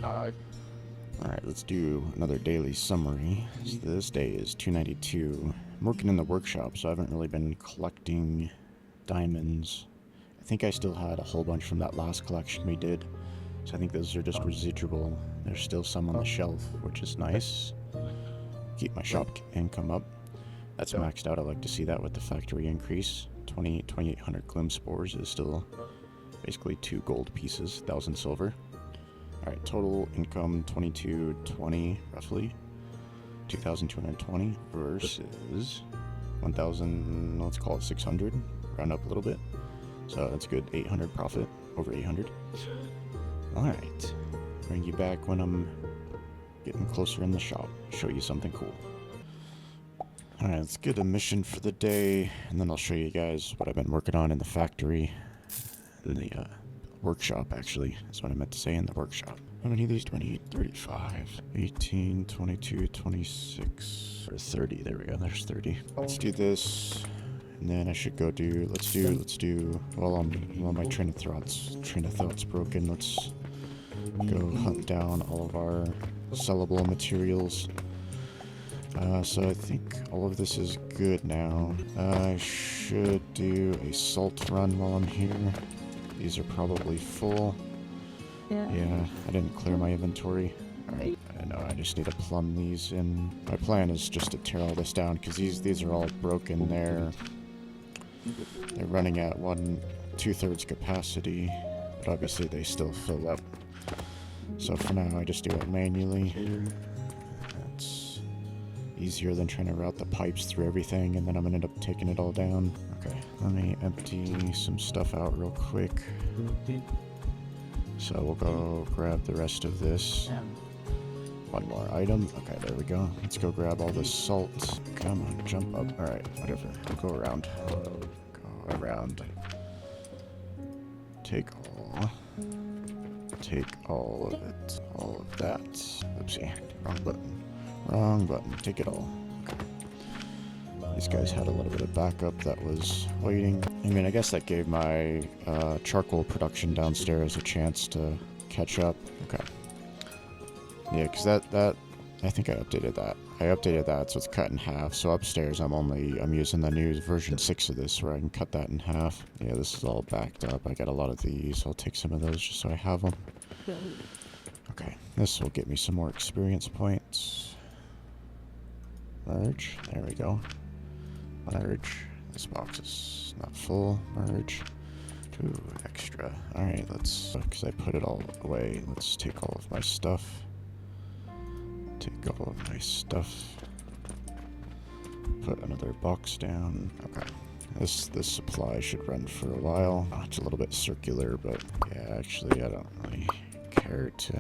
Alright, let's do another daily summary. So this day is 292. I'm working in the workshop, so I haven't really been collecting diamonds. I think I still had a whole bunch from that last collection we did. So I think those are just residual. There's still some on the shelf, which is nice. Keep my shop income up. That's maxed out. I like to see that with the factory increase. 2,800 glim spores is still basically 2 gold pieces, 1,000 silver. Alright, total income 2220 roughly. 2,220 versus 1,000, let's call it 600. Round up a little bit. So that's good. 800 profit, over 800. Alright, bring you back when I'm getting closer in the shop. Show you something cool. Alright, let's get a mission for the day, and then I'll show you guys what I've been working on in the factory. In the workshop, actually. That's what I meant to say, in the workshop. How many of these? 28, 35, 18, 22, 26, or 30. There we go, there's 30. Let's do this, and then I should go do, let's do, while my train of thought's broken, let's go hunt down all of our sellable materials. So I think all of this is good now. I should do a salt run while I'm here. These are probably full. Yeah, I didn't clear my inventory. Alright, I know, I just need to plumb these in. My plan is just to tear all this down, because these are all broken. They're running at 2/3 capacity, but obviously they still fill up. So for now, I just do it manually. That's easier than trying to route the pipes through everything, and then I'm gonna end up taking it all down. Okay, let me empty some stuff out real quick. So we'll go grab the rest of this. One more item. Okay, there we go. Let's go grab all this salt. Come on, jump up. Alright, whatever. We'll go around. Go around. Take all of it. All of that. Oopsie. Wrong button. Wrong button. Take it all. Okay. These guys had a little bit of backup that was waiting. I mean, I guess that gave my charcoal production downstairs a chance to catch up. Okay. Yeah, because that I think I updated that. So it's cut in half. So upstairs I'm using the new version 6 of this, where I can cut that in half. Yeah, this is all backed up. I got a lot of these. I'll take some of those just so I have them. Okay, this will get me some more experience points. Merge. There we go. Merge. This box is not full. Merge. 2 extra. Alright, let's, because I put it all away, let's take all of my stuff. Take all of my stuff. Put another box down. Okay. This supply should run for a while. Oh, it's a little bit circular, but yeah, actually I don't really care to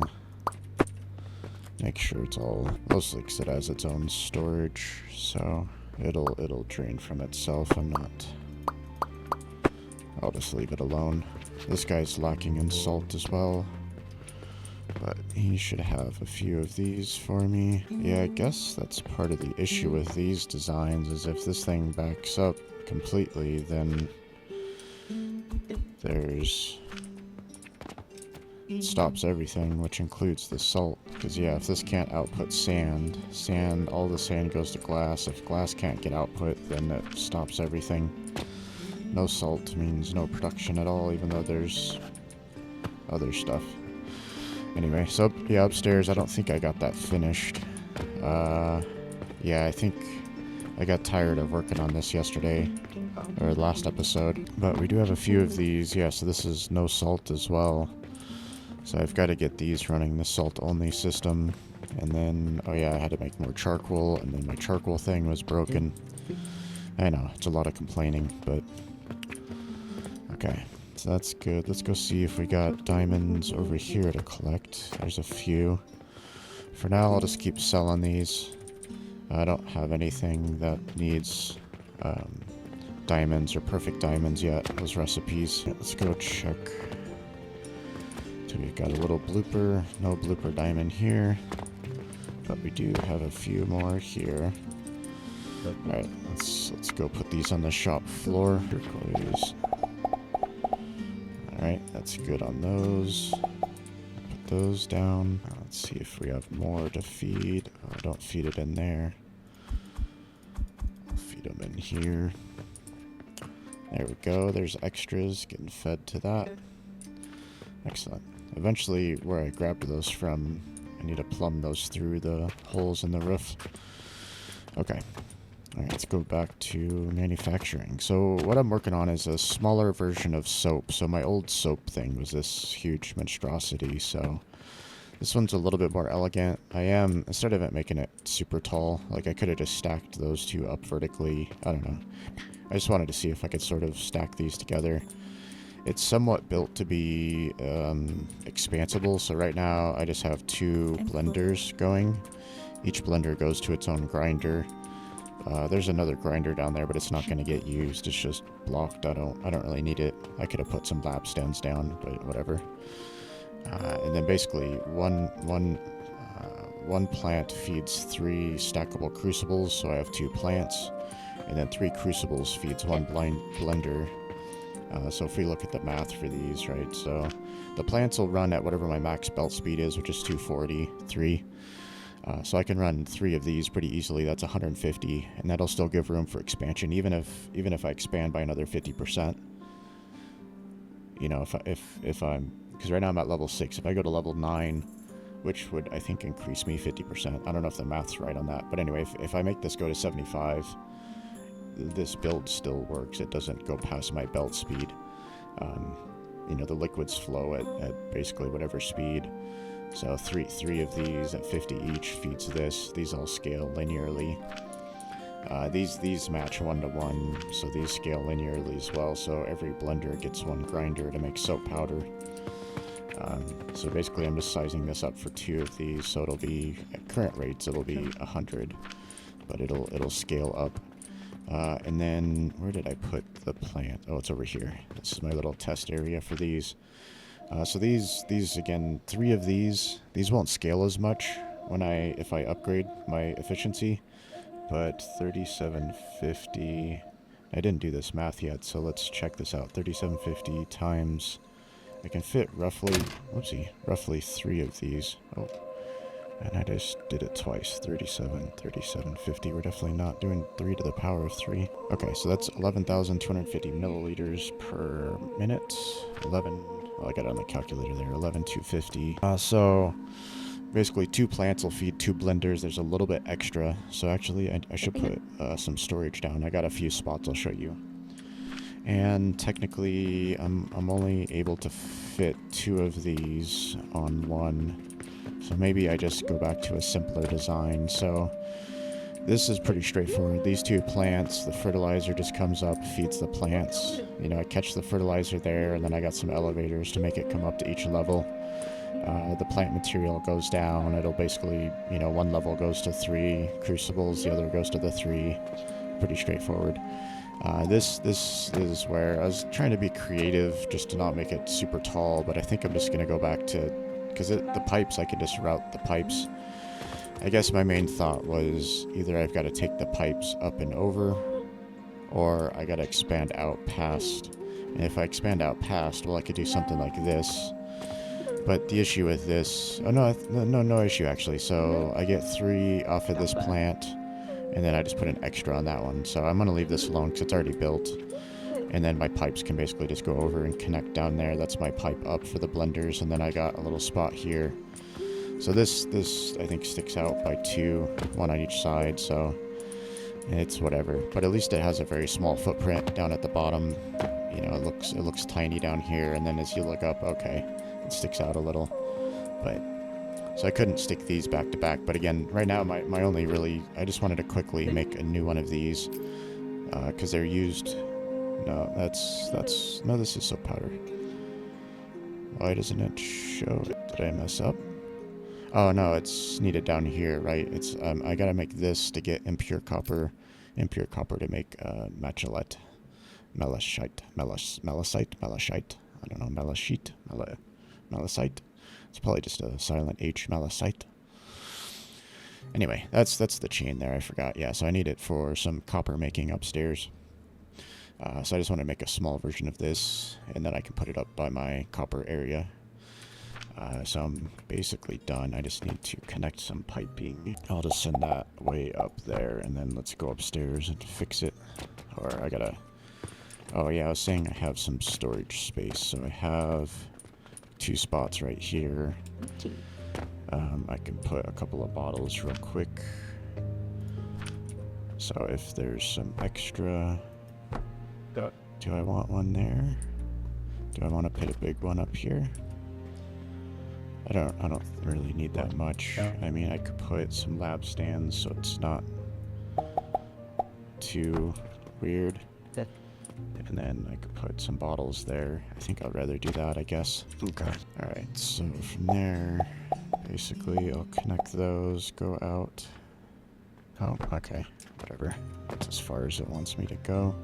make sure it's all, mostly because it has its own storage, so it'll drain from itself. I'll just leave it alone. This guy's lacking in salt as well, but he should have a few of these for me. Yeah, I guess that's part of the issue with these designs, is if this thing backs up completely, then it stops everything, which includes the salt. Because yeah, if this can't output sand, all the sand goes to glass. If glass can't get output, then it stops everything. No salt means no production at all, even though there's other stuff. Anyway, so yeah, upstairs, I don't think I got that finished. Yeah, I think I got tired of working on this yesterday, or last episode. But we do have a few of these. Yeah, so this is no salt as well. So I've got to get these running the salt-only system. And then, oh yeah, I had to make more charcoal, and then my charcoal thing was broken. I know, it's a lot of complaining, but okay. So that's good. Let's go see if we got diamonds over here to collect. There's a few. For now, I'll just keep selling these. I don't have anything that needs diamonds or perfect diamonds yet, those recipes. Let's go check. So we've got a little blooper. No blooper diamond here, but we do have a few more here. Alright, let's go put these on the shop floor. Alright, that's good on those. Put those down. Let's see if we have more to feed. Don't feed it in there. I'll feed them in here. There we go. There's extras getting fed to that. Excellent. Eventually, where I grabbed those from, I need to plumb those through the holes in the roof. Okay. Alright, let's go back to manufacturing. So what I'm working on is a smaller version of soap. So my old soap thing was this huge monstrosity, so this one's a little bit more elegant. instead of it making it super tall, like I could have just stacked those two up vertically. I don't know. I just wanted to see if I could sort of stack these together. It's somewhat built to be expansible, so right now I just have 2 blenders going. Each blender goes to its own grinder. There's another grinder down there, but it's not going to get used. It's just blocked. I don't really need it. I could have put some lab stands down, but whatever. And then basically one plant feeds 3 stackable crucibles, so I have 2 plants, and then 3 crucibles feeds 1 blender. So if we look at the math for these, right, so the plants will run at whatever my max belt speed is, which is 243. So I can run 3 of these pretty easily. That's 150, and that'll still give room for expansion, even if I expand by another 50%. You know, if I'm, because right now I'm at level 6. If I go to level 9, which would I think increase me 50%. I don't know if the math's right on that, but anyway, if I make this go to 75, this build still works. It doesn't go past my belt speed. You know, the liquids flow at basically whatever speed. So three of these at 50 each feeds this. These all scale linearly. These match 1-to-1, so these scale linearly as well. So every blender gets 1 grinder to make soap powder. So basically I'm just sizing this up for 2 of these, so it'll be, at current rates, it'll be 100, but it'll scale up. And then, where did I put the plant? Oh, it's over here. This is my little test area for these. So these again, 3 of these won't scale as much if I upgrade my efficiency, but 3750, I didn't do this math yet, so let's check this out. 3750 times, I can fit roughly 3 of these. Oh, and I just did it twice. 3750. We're definitely not doing 3 to the power of 3. Okay, so that's 11,250 milliliters per minute. I got it on the calculator there. 11,250. So basically 2 plants will feed 2 blenders. There's a little bit extra. So actually I should put some storage down. I got a few spots I'll show you. And technically I'm only able to fit 2 of these on 1. So maybe I just go back to a simpler design. So this is pretty straightforward. These 2 plants, the fertilizer just comes up, feeds the plants. You know, I catch the fertilizer there, and then I got some elevators to make it come up to each level. The plant material goes down. It'll basically, you know, 1 level goes to 3 crucibles, the other goes to the 3. Pretty straightforward. This is where I was trying to be creative just to not make it super tall, but I think I'm just going to go back to, because the pipes, I could just route the pipes. I guess my main thought was either I've got to take the pipes up and over, or I got to expand out past. And if I expand out past, well, I could do something like this. But the issue with this, oh no issue actually. So I get 3 off of this plant, and then I just put an extra on that one. So I'm going to leave this alone because it's already built. And then my pipes can basically just go over and connect down there. That's my pipe up for the blenders, and then I got a little spot here. So this I think sticks out by 2, 1 on each side, so it's whatever. But at least it has a very small footprint down at the bottom. You know, it looks tiny down here, and then as you look up, okay, it sticks out a little. But so I couldn't stick these back to back. But again, right now my only really, I just wanted to quickly make a new one of these because they're used. No, no, this is soap powder. Why doesn't it show it? Did I mess up? Oh no, it's needed down here, right? It's I gotta make this to get impure copper to make machelite, melachite. I don't know, melachite. It's probably just a silent H, melachite. Anyway, that's the chain there. I forgot. Yeah, so I need it for some copper making upstairs. So I just want to make a small version of this, and then I can put it up by my copper area. So I'm basically done. I just need to connect some piping. I'll just send that way up there, and then let's go upstairs and fix it. Or I gotta... Oh yeah, I was saying I have some storage space. So I have 2 spots right here. I can put a couple of bottles real quick. So if there's some extra... Do I want one there? Do I want to put a big one up here? I don't really need that much. I mean, I could put some lab stands so it's not too weird. And then I could put some bottles there. I think I'd rather do that, I guess. Okay. Alright, so from there, basically I'll connect those, go out. Oh, okay. Whatever. That's as far as it wants me to go.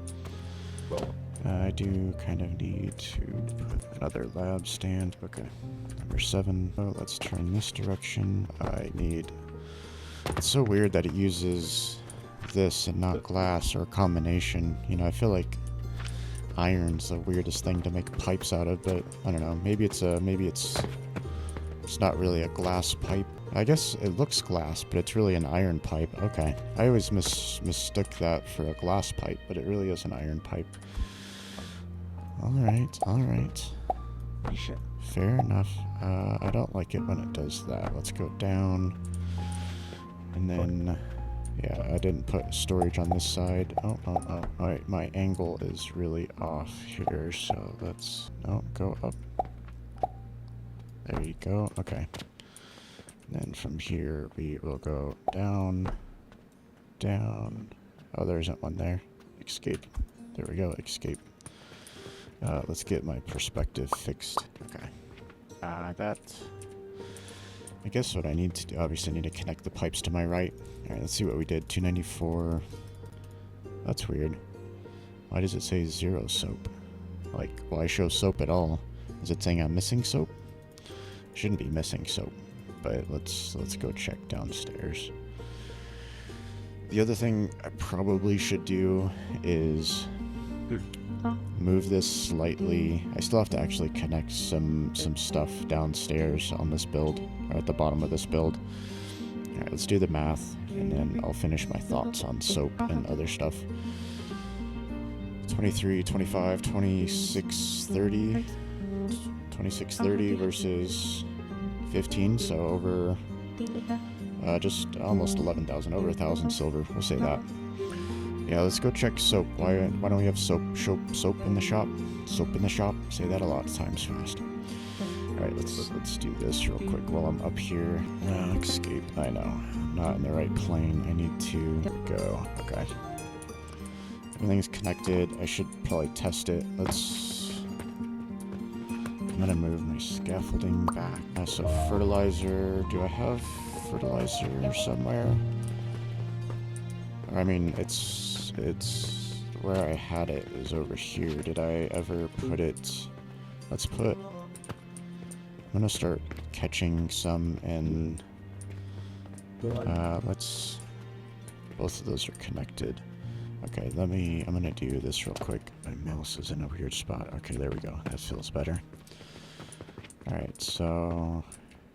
I do kind of need to put another lab stand. Okay. Number 7. Oh, let's turn this direction. I need... It's so weird that it uses this and not glass or a combination. You know, I feel like iron's the weirdest thing to make pipes out of, but I don't know. Maybe it's not really a glass pipe. I guess it looks glass, but it's really an iron pipe. Okay. I always mistook that for a glass pipe, but it really is an iron pipe. Alright, alright. Fair enough. I don't like it when it does that. Let's go down. And then... Yeah, I didn't put storage on this side. Oh. Alright, my angle is really off here, so let's... No, go up. There you go. Okay. And then from here, we will go down. Down. Oh, there isn't one there. Escape. There we go, escape. Let's get my perspective fixed. Okay. That... I guess what I need to do, obviously I need to connect the pipes to my right. Alright, let's see what we did. 294. That's weird. Why does it say 0 soap? Like, why show soap at all? Is it saying I'm missing soap? Shouldn't be missing soap. But let's go check downstairs. The other thing I probably should do is move this slightly. I still have to actually connect some stuff downstairs on this build, or at the bottom of this build. Alright, let's do the math, and then I'll finish my thoughts on soap and other stuff. 23, 25, 26, 30. 26, 30 versus 15, so over just almost 11,000, over 1,000 silver. We'll say that. Yeah, let's go check soap. Why don't we have soap in the shop? Soap in the shop. Say that a lot of times fast. Alright, let's do this real quick while I'm up here. Escape. I know. I'm not in the right plane. I need to go. Okay. Everything's connected. I should probably test it. I'm gonna move my scaffolding back. So fertilizer. Do I have fertilizer somewhere? I mean, it's where I had it is over here. Did I ever put it? I'm gonna start catching some, and both of those are connected. Okay, I'm gonna do this real quick. My mouse is in a weird spot. Okay, there we go. That feels better. Alright, so...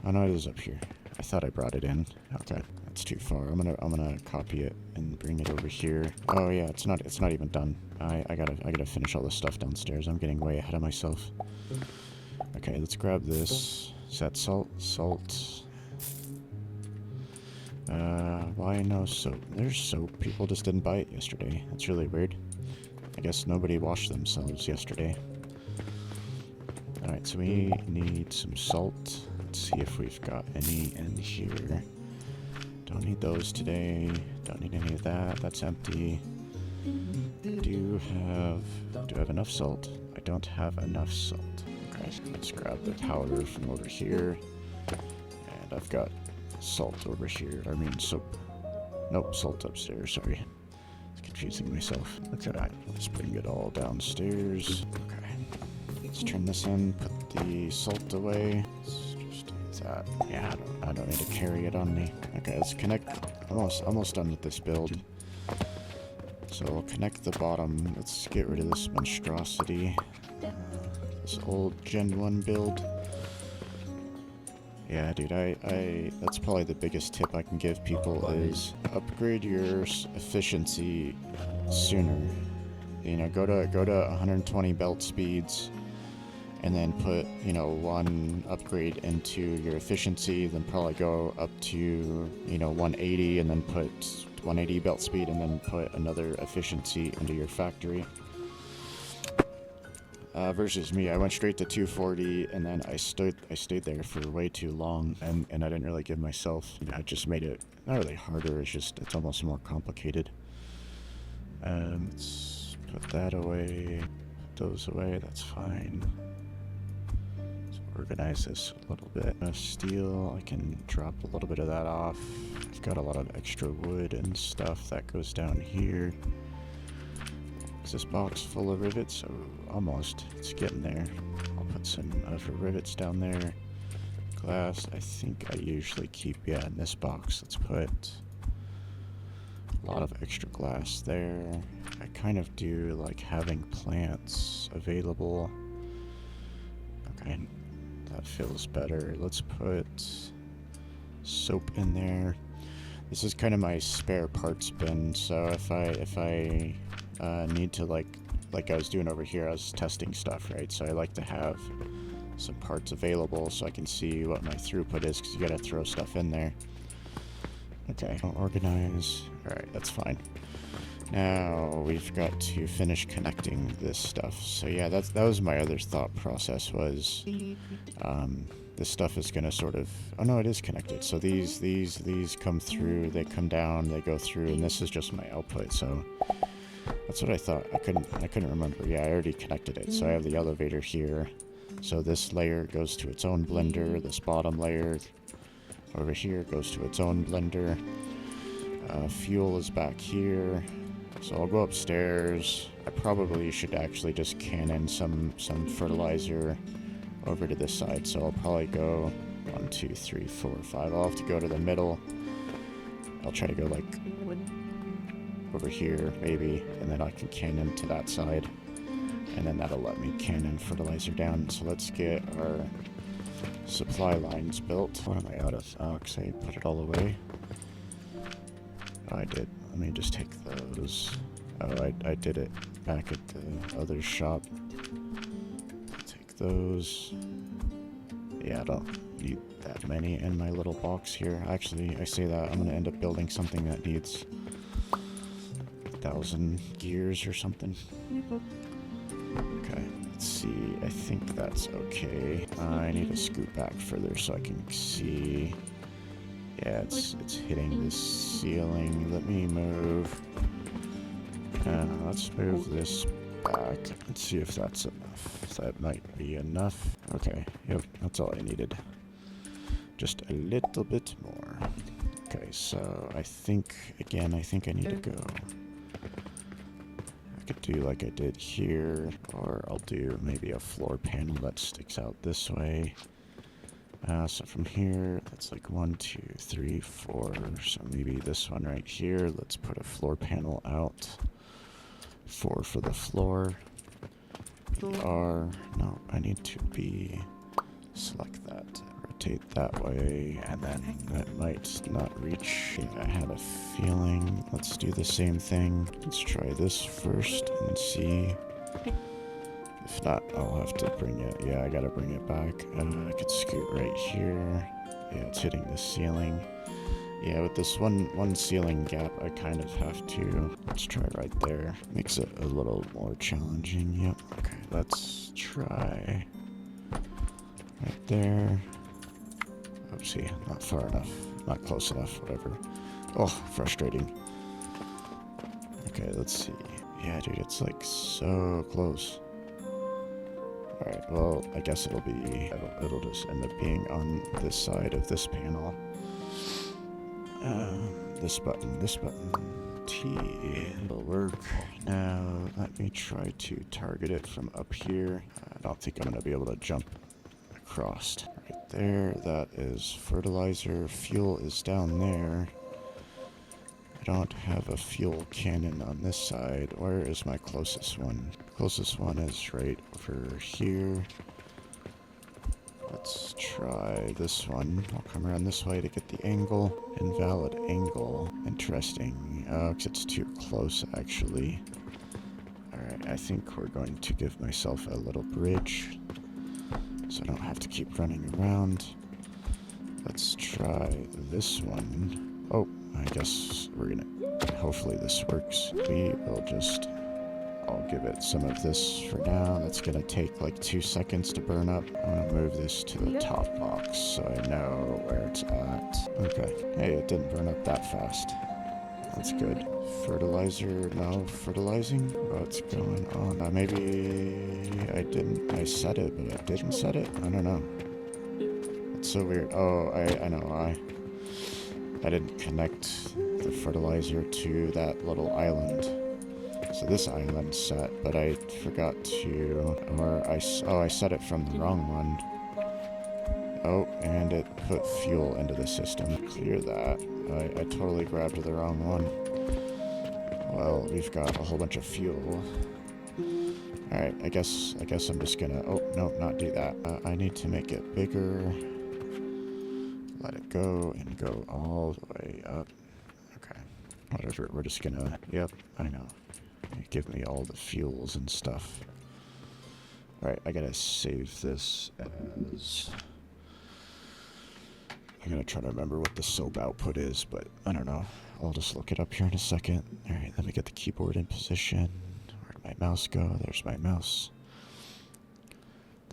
Oh no, it is up here. I thought I brought it in. Okay, that's too far. I'm gonna copy it and bring it over here. Oh yeah, it's not even done. I gotta finish all this stuff downstairs. I'm getting way ahead of myself. Okay, let's grab this. Is that salt? Salt. Why no soap? There's soap. People just didn't buy it yesterday. That's really weird. I guess nobody washed themselves yesterday. Alright, so we need some salt. Let's see if we've got any in here. Don't need those today. Don't need any of that. That's empty. Do I have enough salt? I don't have enough salt. Okay, so let's grab the powder from over here. And I've got salt over here. I mean soap. Nope, salt upstairs, sorry. It's confusing myself. Okay, let's bring it all downstairs. Okay. Let's turn this in, put the salt away. Let's just do that. Yeah, I don't need to carry it on me. Okay, let's connect. Almost done with this build. So we'll connect the bottom. Let's get rid of this monstrosity. This old Gen 1 build. Yeah, dude, that's probably the biggest tip I can give people is upgrade your efficiency sooner. You know, go to 120 belt speeds, and then put, you know, one upgrade into your efficiency, then probably go up to, you know, 180, and then put 180 belt speed, and then put another efficiency into your factory. Versus me, I went straight to 240, and then I stayed there for way too long, and I didn't really give myself, you know, I just made it not really harder, it's almost more complicated. Let's put that away, put those away, that's fine. Let's organize this a little bit. Steel, I can drop a little bit of that off. I've got a lot of extra wood and stuff that goes down here. Is this box full of rivets? Oh, almost. It's getting there. I'll put some other rivets down there. Glass, I think I usually keep, yeah, in this box. Let's put a lot of extra glass there. I kind of do like having plants available. Okay, that feels better. Let's put soap in there. This is kind of my spare parts bin, so if I need to, like I was doing over here, I was testing stuff, right? So I like to have some parts available so I can see what my throughput is, because you gotta throw stuff in there. Okay, I'll organize. Alright, that's fine. Now we've got to finish connecting this stuff. So yeah, that was my other thought process was, this stuff is gonna sort of, oh no, it is connected. So these come through, they come down, they go through, and this is just my output. So that's what I thought. I couldn't remember. Yeah, I already connected it. So I have the elevator here. So this layer goes to its own blender. This bottom layer over here goes to its own blender. Fuel is back here. So I'll go upstairs. I probably should actually just cannon some fertilizer over to this side. So I'll probably go 1, 2, 3, 4, 5. I'll have to go to the middle. I'll try to go like over here maybe, and then I can cannon to that side, and then that'll let me cannon fertilizer down. So let's get our supply lines built. What am I out of? Oh, because I put it all away. Oh, I did. Let me just take those. Oh, I did it back at the other shop. Take those. Yeah, I don't need that many in my little box here. Actually, I say that I'm gonna end up building something that needs 1,000 gears or something. Okay, let's see. I think that's okay. I need to scoot back further so I can see. Yeah, it's hitting this ceiling. Let me move. Let's move this back. Let's see if that's enough. That might be enough. Okay, yep, that's all I needed. Just a little bit more. Okay, so I think I need to go. I could do like I did here, or I'll do maybe a floor panel that sticks out this way. So from here, that's like 1, 2, 3, 4. So maybe this one right here. Let's put a floor panel out. 4 for the floor. No, I need to select that. Rotate that way, and then that might not reach. I had a feeling. Let's do the same thing. Let's try this first and see. If not, I'll have to bring it. Yeah, I gotta bring it back. I could scoot right here. Yeah, it's hitting the ceiling. Yeah, with this one ceiling gap, I kind of have to. Let's try right there. Makes it a little more challenging. Yep. Okay, let's try right there. Oopsie, not far enough. Not close enough, whatever. Oh, frustrating. Okay, let's see. Yeah, dude, it's like so close. Alright, well, I guess it'll just end up being on this side of this panel. This button, T will work. Now, let me try to target it from up here. I don't think I'm going to be able to jump across. Right there, that is fertilizer. Fuel is down there. I don't have a fuel cannon on this side. Where is my closest one? Closest one is right over here. Let's try this one. I'll come around this way to get the angle. Invalid angle. Interesting. Oh, because it's too close, actually. Alright, I think we're going to give myself a little bridge, so I don't have to keep running around. Let's try this one. Oh, I guess we're gonna... Hopefully this works. We will just... I'll give it some of this for now. That's gonna take like 2 seconds to burn up. I'm gonna move this to the top box so I know where it's at. Okay. Hey, it didn't burn up that fast. That's good. Fertilizer, no fertilizing? What's going on? Maybe I didn't, I set it, but I didn't set it? I don't know. It's so weird. Oh, I know why. I didn't connect the fertilizer to that little island. So this island's set, but I forgot to, or I set it from the wrong one. Oh, and it put fuel into the system. Clear that. I totally grabbed the wrong one. Well, we've got a whole bunch of fuel. Alright, I guess I'm just gonna, oh, no, not do that. I need to make it bigger. Let it go and go all the way up. Okay. Whatever, we're just gonna, yep, I know. Give me all the fuels and stuff. Alright, I gotta save this as... I'm gonna try to remember what the soap output is, but I don't know. I'll just look it up here in a second. Alright, let me get the keyboard in position. Where'd my mouse go? There's my mouse.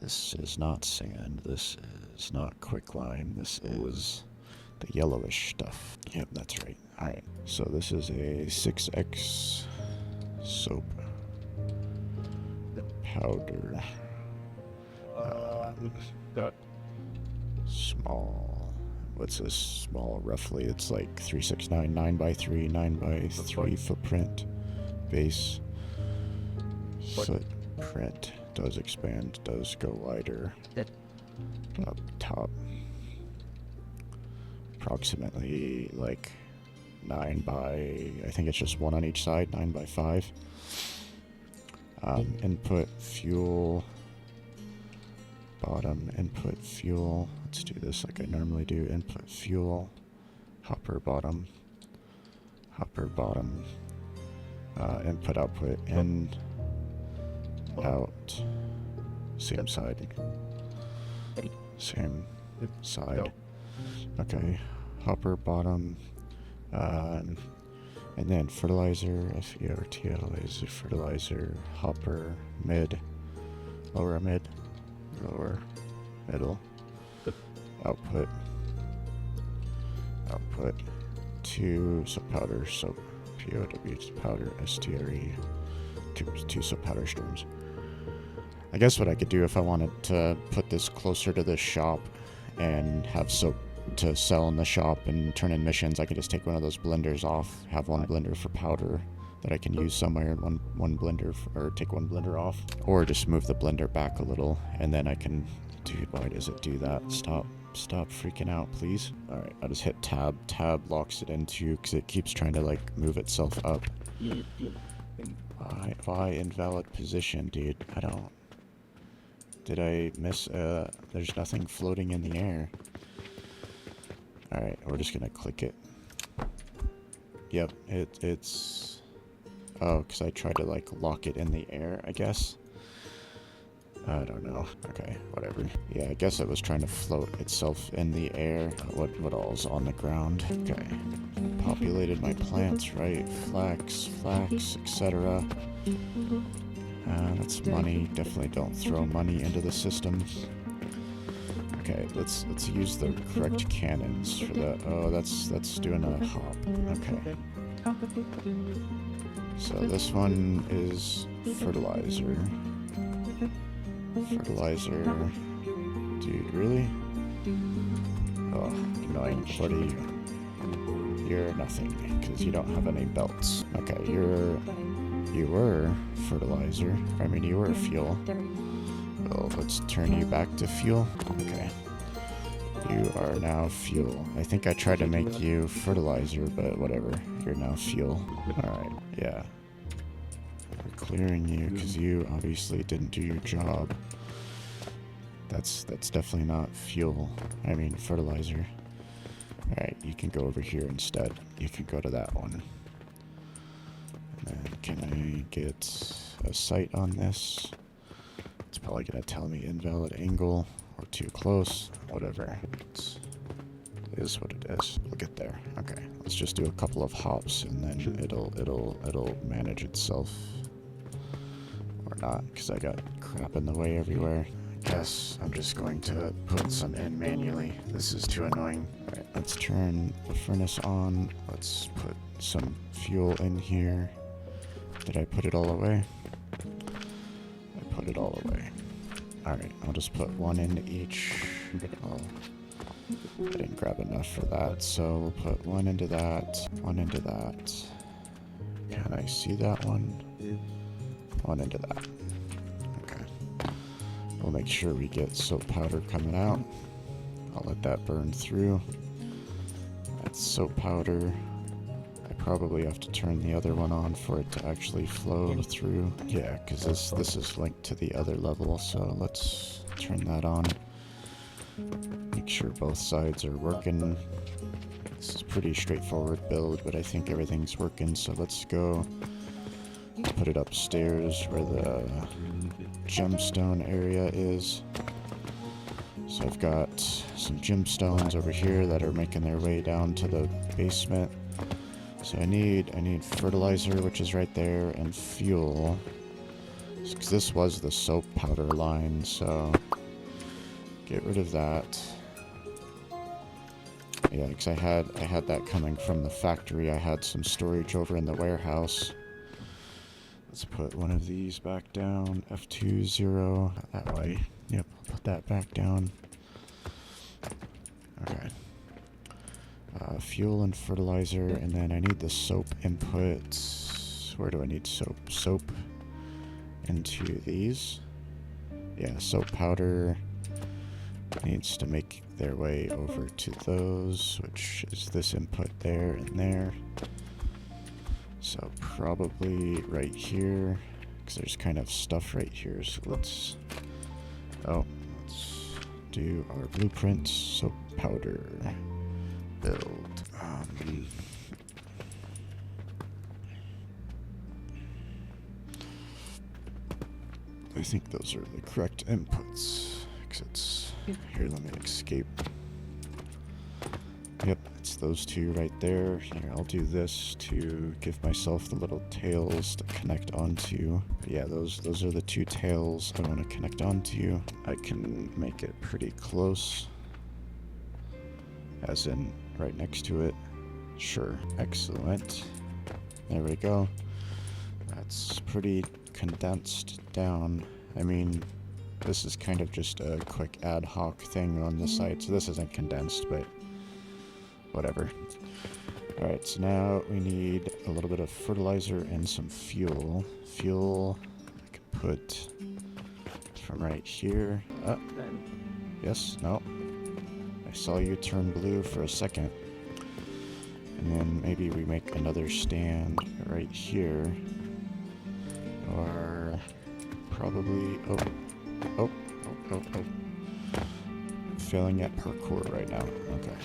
This is not sand. This is not quicklime. This is the yellowish stuff. Yep, that's right. Alright, so this is a 6X soap powder. Small. What's this small roughly? It's like 369, 9x3, 9x3 footprint. Base. Footprint. Does expand, does go wider. Up top. Approximately like 9 by, I think it's just 1 on each side, 9 by 5. Input fuel, bottom input fuel. Let's do this like I normally do. Input fuel, hopper bottom, input output, in, out, same side, same side. Okay, hopper bottom. And then fertilizer, FERTL is fertilizer, hopper, mid, lower mid, lower, middle, output, 2 soap powder, soap, POW, powder, STRE, 2 soap powder streams. I guess what I could do if I wanted to put this closer to the shop and have soap to sell in the shop and turn in missions, I could just take one of those blenders off, have one blender for powder that I can use somewhere, and one blender or take one blender off, or just move the blender back a little, and then I can, dude, why does it do that? Stop freaking out, please. All right, I'll just hit tab. Tab locks it into, because it keeps trying to like move itself up. Why invalid position, dude? I don't, did I miss, there's nothing floating in the air. Alright, we're just gonna click it. Yep, it's... Oh, because I tried to, like, lock it in the air, I guess. I don't know. Okay, whatever. Yeah, I guess it was trying to float itself in the air. What all's on the ground? Okay. Populated my plants, right? Flax, etc. That's money. Definitely don't throw money into the system. Okay, let's use the correct cannons for that. Oh, that's doing a hop. Okay. So this one is fertilizer. Dude, really? Oh, annoying. What are you? You're nothing, because you don't have any belts. Okay, you were fertilizer. I mean, you were fuel. Well, let's turn you back to fuel. Okay. You are now fuel. I think I tried to make you fertilizer, but whatever. You're now fuel. Alright, yeah. We're clearing you because you obviously didn't do your job. that's definitely not fuel. I mean fertilizer. Alright, you can go over here instead. You can go to that one. And then can I get a sight on this? It's probably gonna tell me invalid angle or too close. Whatever. It is what it is. We'll get there. Okay, let's just do a couple of hops and then it'll manage itself. Or not, because I got crap in the way everywhere. I guess I'm just going to put some in manually. This is too annoying. Alright, let's turn the furnace on. Let's put some fuel in here. Did I put it all away? I put it all away. Alright, I'll just put one into each. Oh, I didn't grab enough for that, so we'll put one into that, one into that. Can I see that one? One into that. Okay. We'll make sure we get soap powder coming out. I'll let that burn through. That's soap powder. I probably have to turn the other one on for it to actually flow through. Yeah, because this is linked to the other level, so let's turn that on. Make sure both sides are working. This is a pretty straightforward build, but I think everything's working, so let's go put it upstairs where the gemstone area is. So I've got some gemstones over here that are making their way down to the basement. So I need fertilizer, which is right there, and fuel. Because this was the soap powder line, so get rid of that. Yeah, because I had that coming from the factory. I had some storage over in the warehouse. Let's put one of these back down. F20 that way. Yep, I'll put that back down. Okay. Fuel and fertilizer, and then I need the soap inputs. Where do I need soap? Soap into these. Yeah, soap powder needs to make their way over to those, which is this input there and there. So probably right here, because there's kind of stuff right here. So let's do our blueprint. Soap powder build. I think those are the correct inputs. Because it's here. Let me escape. Yep, it's those two right there. Here, I'll do this to give myself the little tails to connect onto. But yeah, those are the two tails I want to connect onto. I can make it pretty close. As in, right next to it. Sure, excellent. There we go. That's pretty condensed down. I mean, this is kind of just a quick ad hoc thing on the site, so this isn't condensed, but whatever. Alright, so now we need a little bit of fertilizer and some fuel. Fuel, I can put from right here. Yes, no. I saw you turn blue for a second. And then maybe we make another stand right here. Or probably, oh. I'm failing at parkour right now. Okay.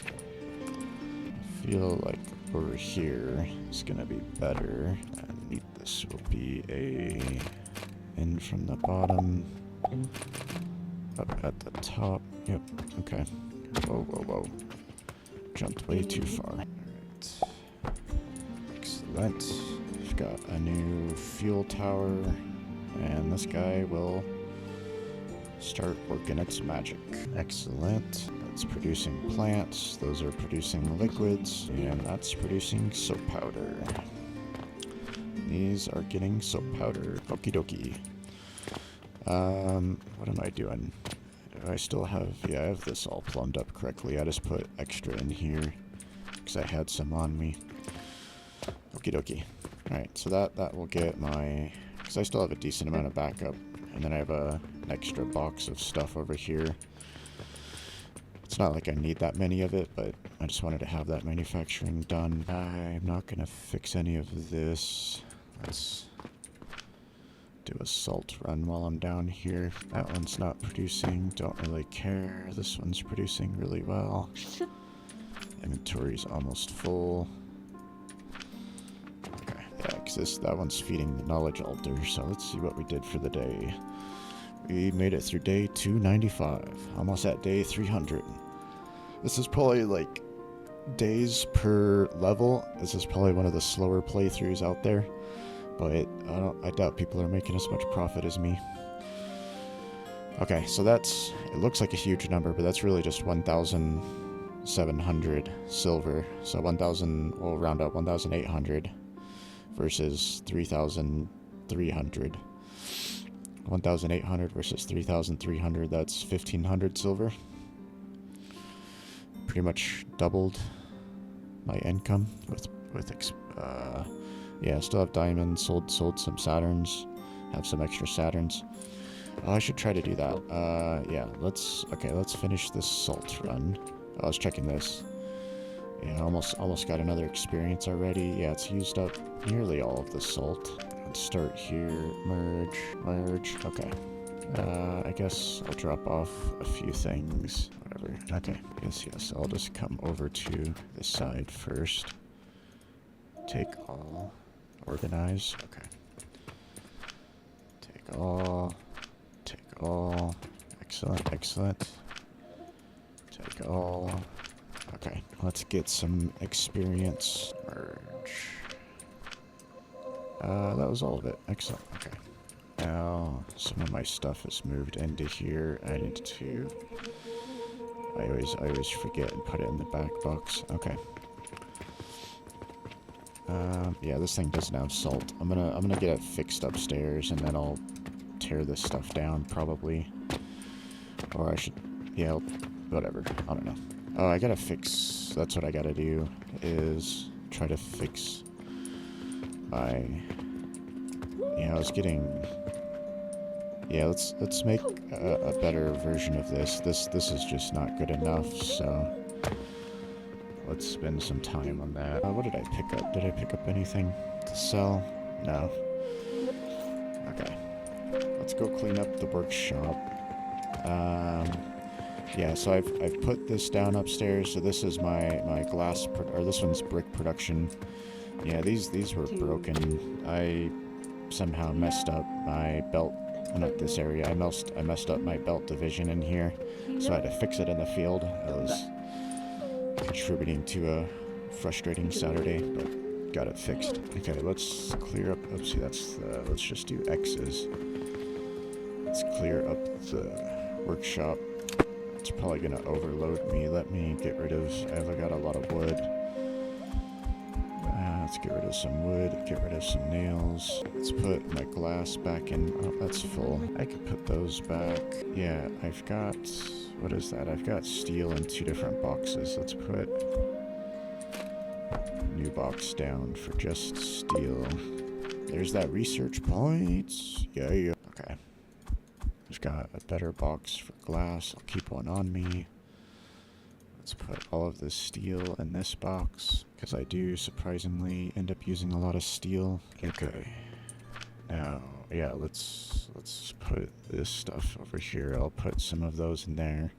I feel like over here is gonna be better. And this will be a in from the bottom, up at the top. Yep. Okay. Whoa. Jumped way too far. Alright. Excellent. We've got a new fuel tower, and this guy will start working its magic. Excellent. That's producing plants, those are producing liquids, and that's producing soap powder. These are getting soap powder. Okie dokie. What am I doing? Do I still have, yeah, I have this all plumbed up correctly. I just put extra in here because I had some on me. Okie dokie. Alright, so that will get my, because I still have a decent amount of backup. And then I have an extra box of stuff over here. It's not like I need that many of it, but I just wanted to have that manufacturing done. I'm not going to fix any of this. Let's do a salt run while I'm down here. That one's not producing, don't really care. This one's producing really well. Inventory's almost full. Okay, yeah, because that one's feeding the knowledge altar, so let's see what we did for the day. We made it through day 295, almost at day 300. This is probably like days per level. This is probably one of the slower playthroughs out there, but I doubt people are making as much profit as me. Okay, so it looks like a huge number, but that's really just 1,700 silver. So 1,000, we'll round up 1,800 versus 3,300. 1,800 versus 3,300, that's 1,500 silver. Pretty much doubled my income yeah, still have diamonds, sold some Saturns, have some extra Saturns. Oh, I should try to do that. Yeah, let's finish this salt run. I was checking this. Yeah, almost got another experience already. Yeah, it's used up nearly all of the salt. Let's start here, merge, okay. I guess I'll drop off a few things, whatever. Okay, yes, I'll just come over to this side first. Take all, organize, okay. Take all, excellent. Take all, okay, let's get some experience, merge. That was all of it, excellent, okay. Now, some of my stuff is moved into here. I need to... I always forget and put it in the back box. Okay. Yeah, this thing doesn't have salt. I'm gonna get it fixed upstairs, and then I'll tear this stuff down, probably. Or I should... Yeah, whatever. I don't know. Oh, I gotta fix... That's what I gotta do, is try to fix my... Yeah, I was getting... Yeah, let's make a better version of this. This is just not good enough, so let's spend some time on that. What did I pick up? Did I pick up anything to sell? No. Okay. Let's go clean up the workshop. Yeah, so I've put this down upstairs. So this is my glass, or this one's brick production. Yeah, these were broken. I somehow messed up my belt. Not this area. I messed up my belt division in here, so I had to fix it in the field. I was contributing to a frustrating Saturday, but got it fixed. Okay, let's clear up. Oopsie, let's just do X's. Let's clear up the workshop. It's probably gonna overload me. Let me get rid of. I've got a lot of wood. Let's get rid of some wood, get rid of some nails. Let's put my glass back in. Oh, that's full. I could put those back. Yeah, I've got... What is that? I've got steel in 2 different boxes. Let's put new box down for just steel. There's that research point. Yeah. Okay. I've got a better box for glass. I'll keep one on me. Let's put all of this steel in this box, because I do surprisingly end up using a lot of steel. Okay. Now, yeah, let's put this stuff over here. I'll put some of those in there,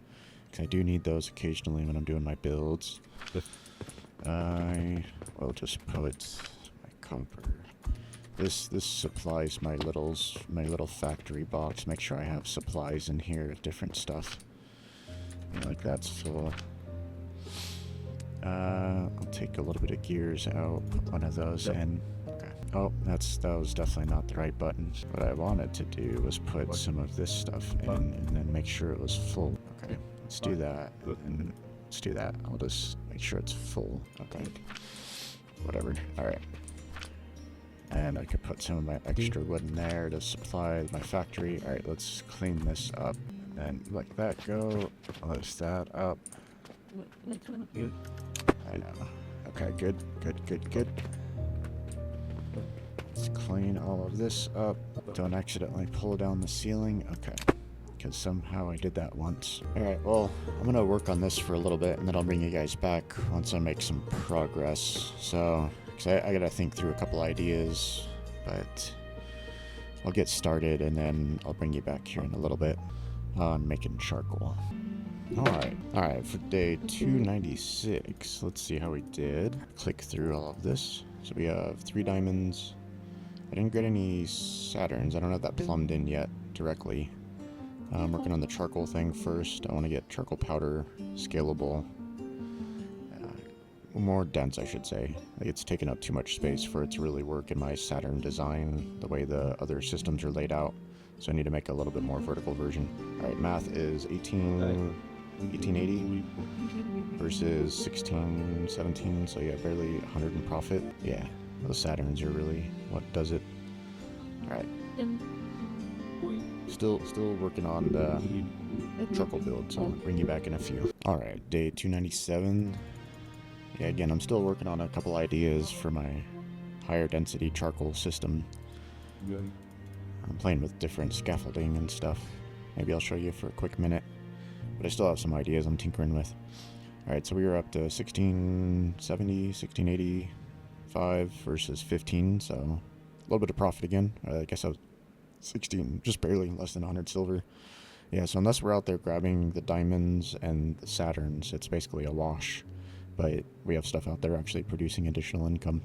because I do need those occasionally when I'm doing my builds. I will just put my copper. This supplies my little factory box. Make sure I have supplies in here, different stuff. Yeah, like that's full. I'll take a little bit of gears out, put one of those in. Okay. Oh, that was definitely not the right button. What I wanted to do was put some of this stuff in and then make sure it was full. Okay, let's do that. And let's do that. I'll just make sure it's full. Okay. Whatever. Alright. And I could put some of my extra wood in there to supply my factory. Alright, let's clean this up. And let that go. Let's that up. I know. Okay, good. Let's clean all of this up. Don't accidentally pull down the ceiling. Okay. Because somehow I did that once. Alright, well, I'm gonna work on this for a little bit, and then I'll bring you guys back once I make some progress. So, because I gotta think through a couple ideas, but I'll get started and then I'll bring you back here in a little bit on making charcoal. Alright, for day 296, let's see how we did. Click through all of this. So we have 3 diamonds. I didn't get any Saturns. I don't have that plumbed in yet directly. I'm working on the charcoal thing first. I want to get charcoal powder scalable. More dense, I should say. Like, it's taken up too much space for it to really work in my Saturn design, the way the other systems are laid out. So I need to make a little bit more vertical version. Alright, math is 1880 versus 1617, so yeah, barely 100 in profit. Yeah, those Saturns are really what does it. Alright. Still working on the charcoal build, so I'll bring you back in a few. Alright, day 297. Yeah, again, I'm still working on a couple ideas for my higher density charcoal system. I'm playing with different scaffolding and stuff. Maybe I'll show you for a quick minute. But I still have some ideas I'm tinkering with. Alright, so we were up to 1670, 1685 versus 15, so a little bit of profit again. I guess I was 16, just barely, less than 100 silver. Yeah, so unless we're out there grabbing the diamonds and the Saturns, it's basically a wash. But we have stuff out there actually producing additional income.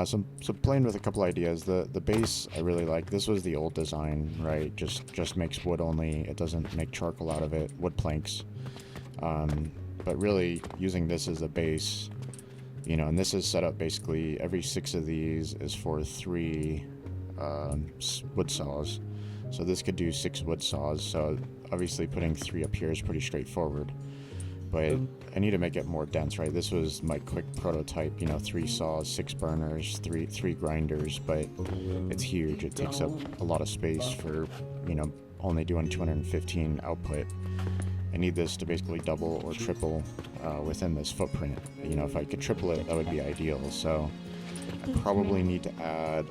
So playing with a couple ideas. The base I really like. This was the old design, right? Just makes wood only. It doesn't make charcoal out of it. Wood planks. But really using this as a base, you know, and this is set up basically every 6 of these is for 3 wood saws. So this could do 6 wood saws. So obviously putting 3 up here is pretty straightforward. But I need to make it more dense, right? This was my quick prototype, you know, 3 saws, 6 burners, 3 grinders, but it's huge. It takes up a lot of space for, you know, only doing 215 output. I need this to basically double or triple within this footprint. You know, if I could triple it, that would be ideal. So I probably need to add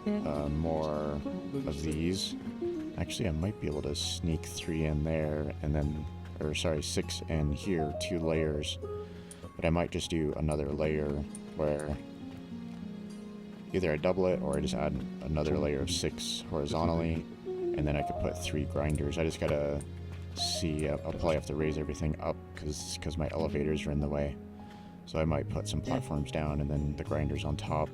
more of these. Actually, I might be able to sneak 3 in there and then... or sorry, 6 in here, 2 layers. But I might just do another layer where either I double it or I just add another layer of 6 horizontally, and then I could put 3 grinders. I just gotta see, I'll probably have to raise everything up because my elevators are in the way. So I might put some platforms down and then the grinders on top.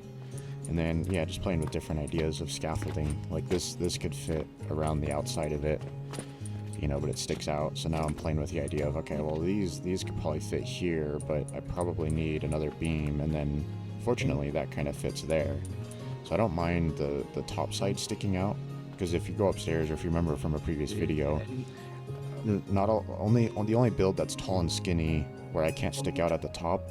And then, yeah, just playing with different ideas of scaffolding. Like this could fit around the outside of it. You know, but it sticks out. So now I'm playing with the idea of, okay, well, these could probably fit here, but I probably need another beam, and then fortunately that kind of fits there. So I don't mind the top side sticking out, because if you go upstairs, or if you remember from a previous video, the only build that's tall and skinny where I can't stick out at the top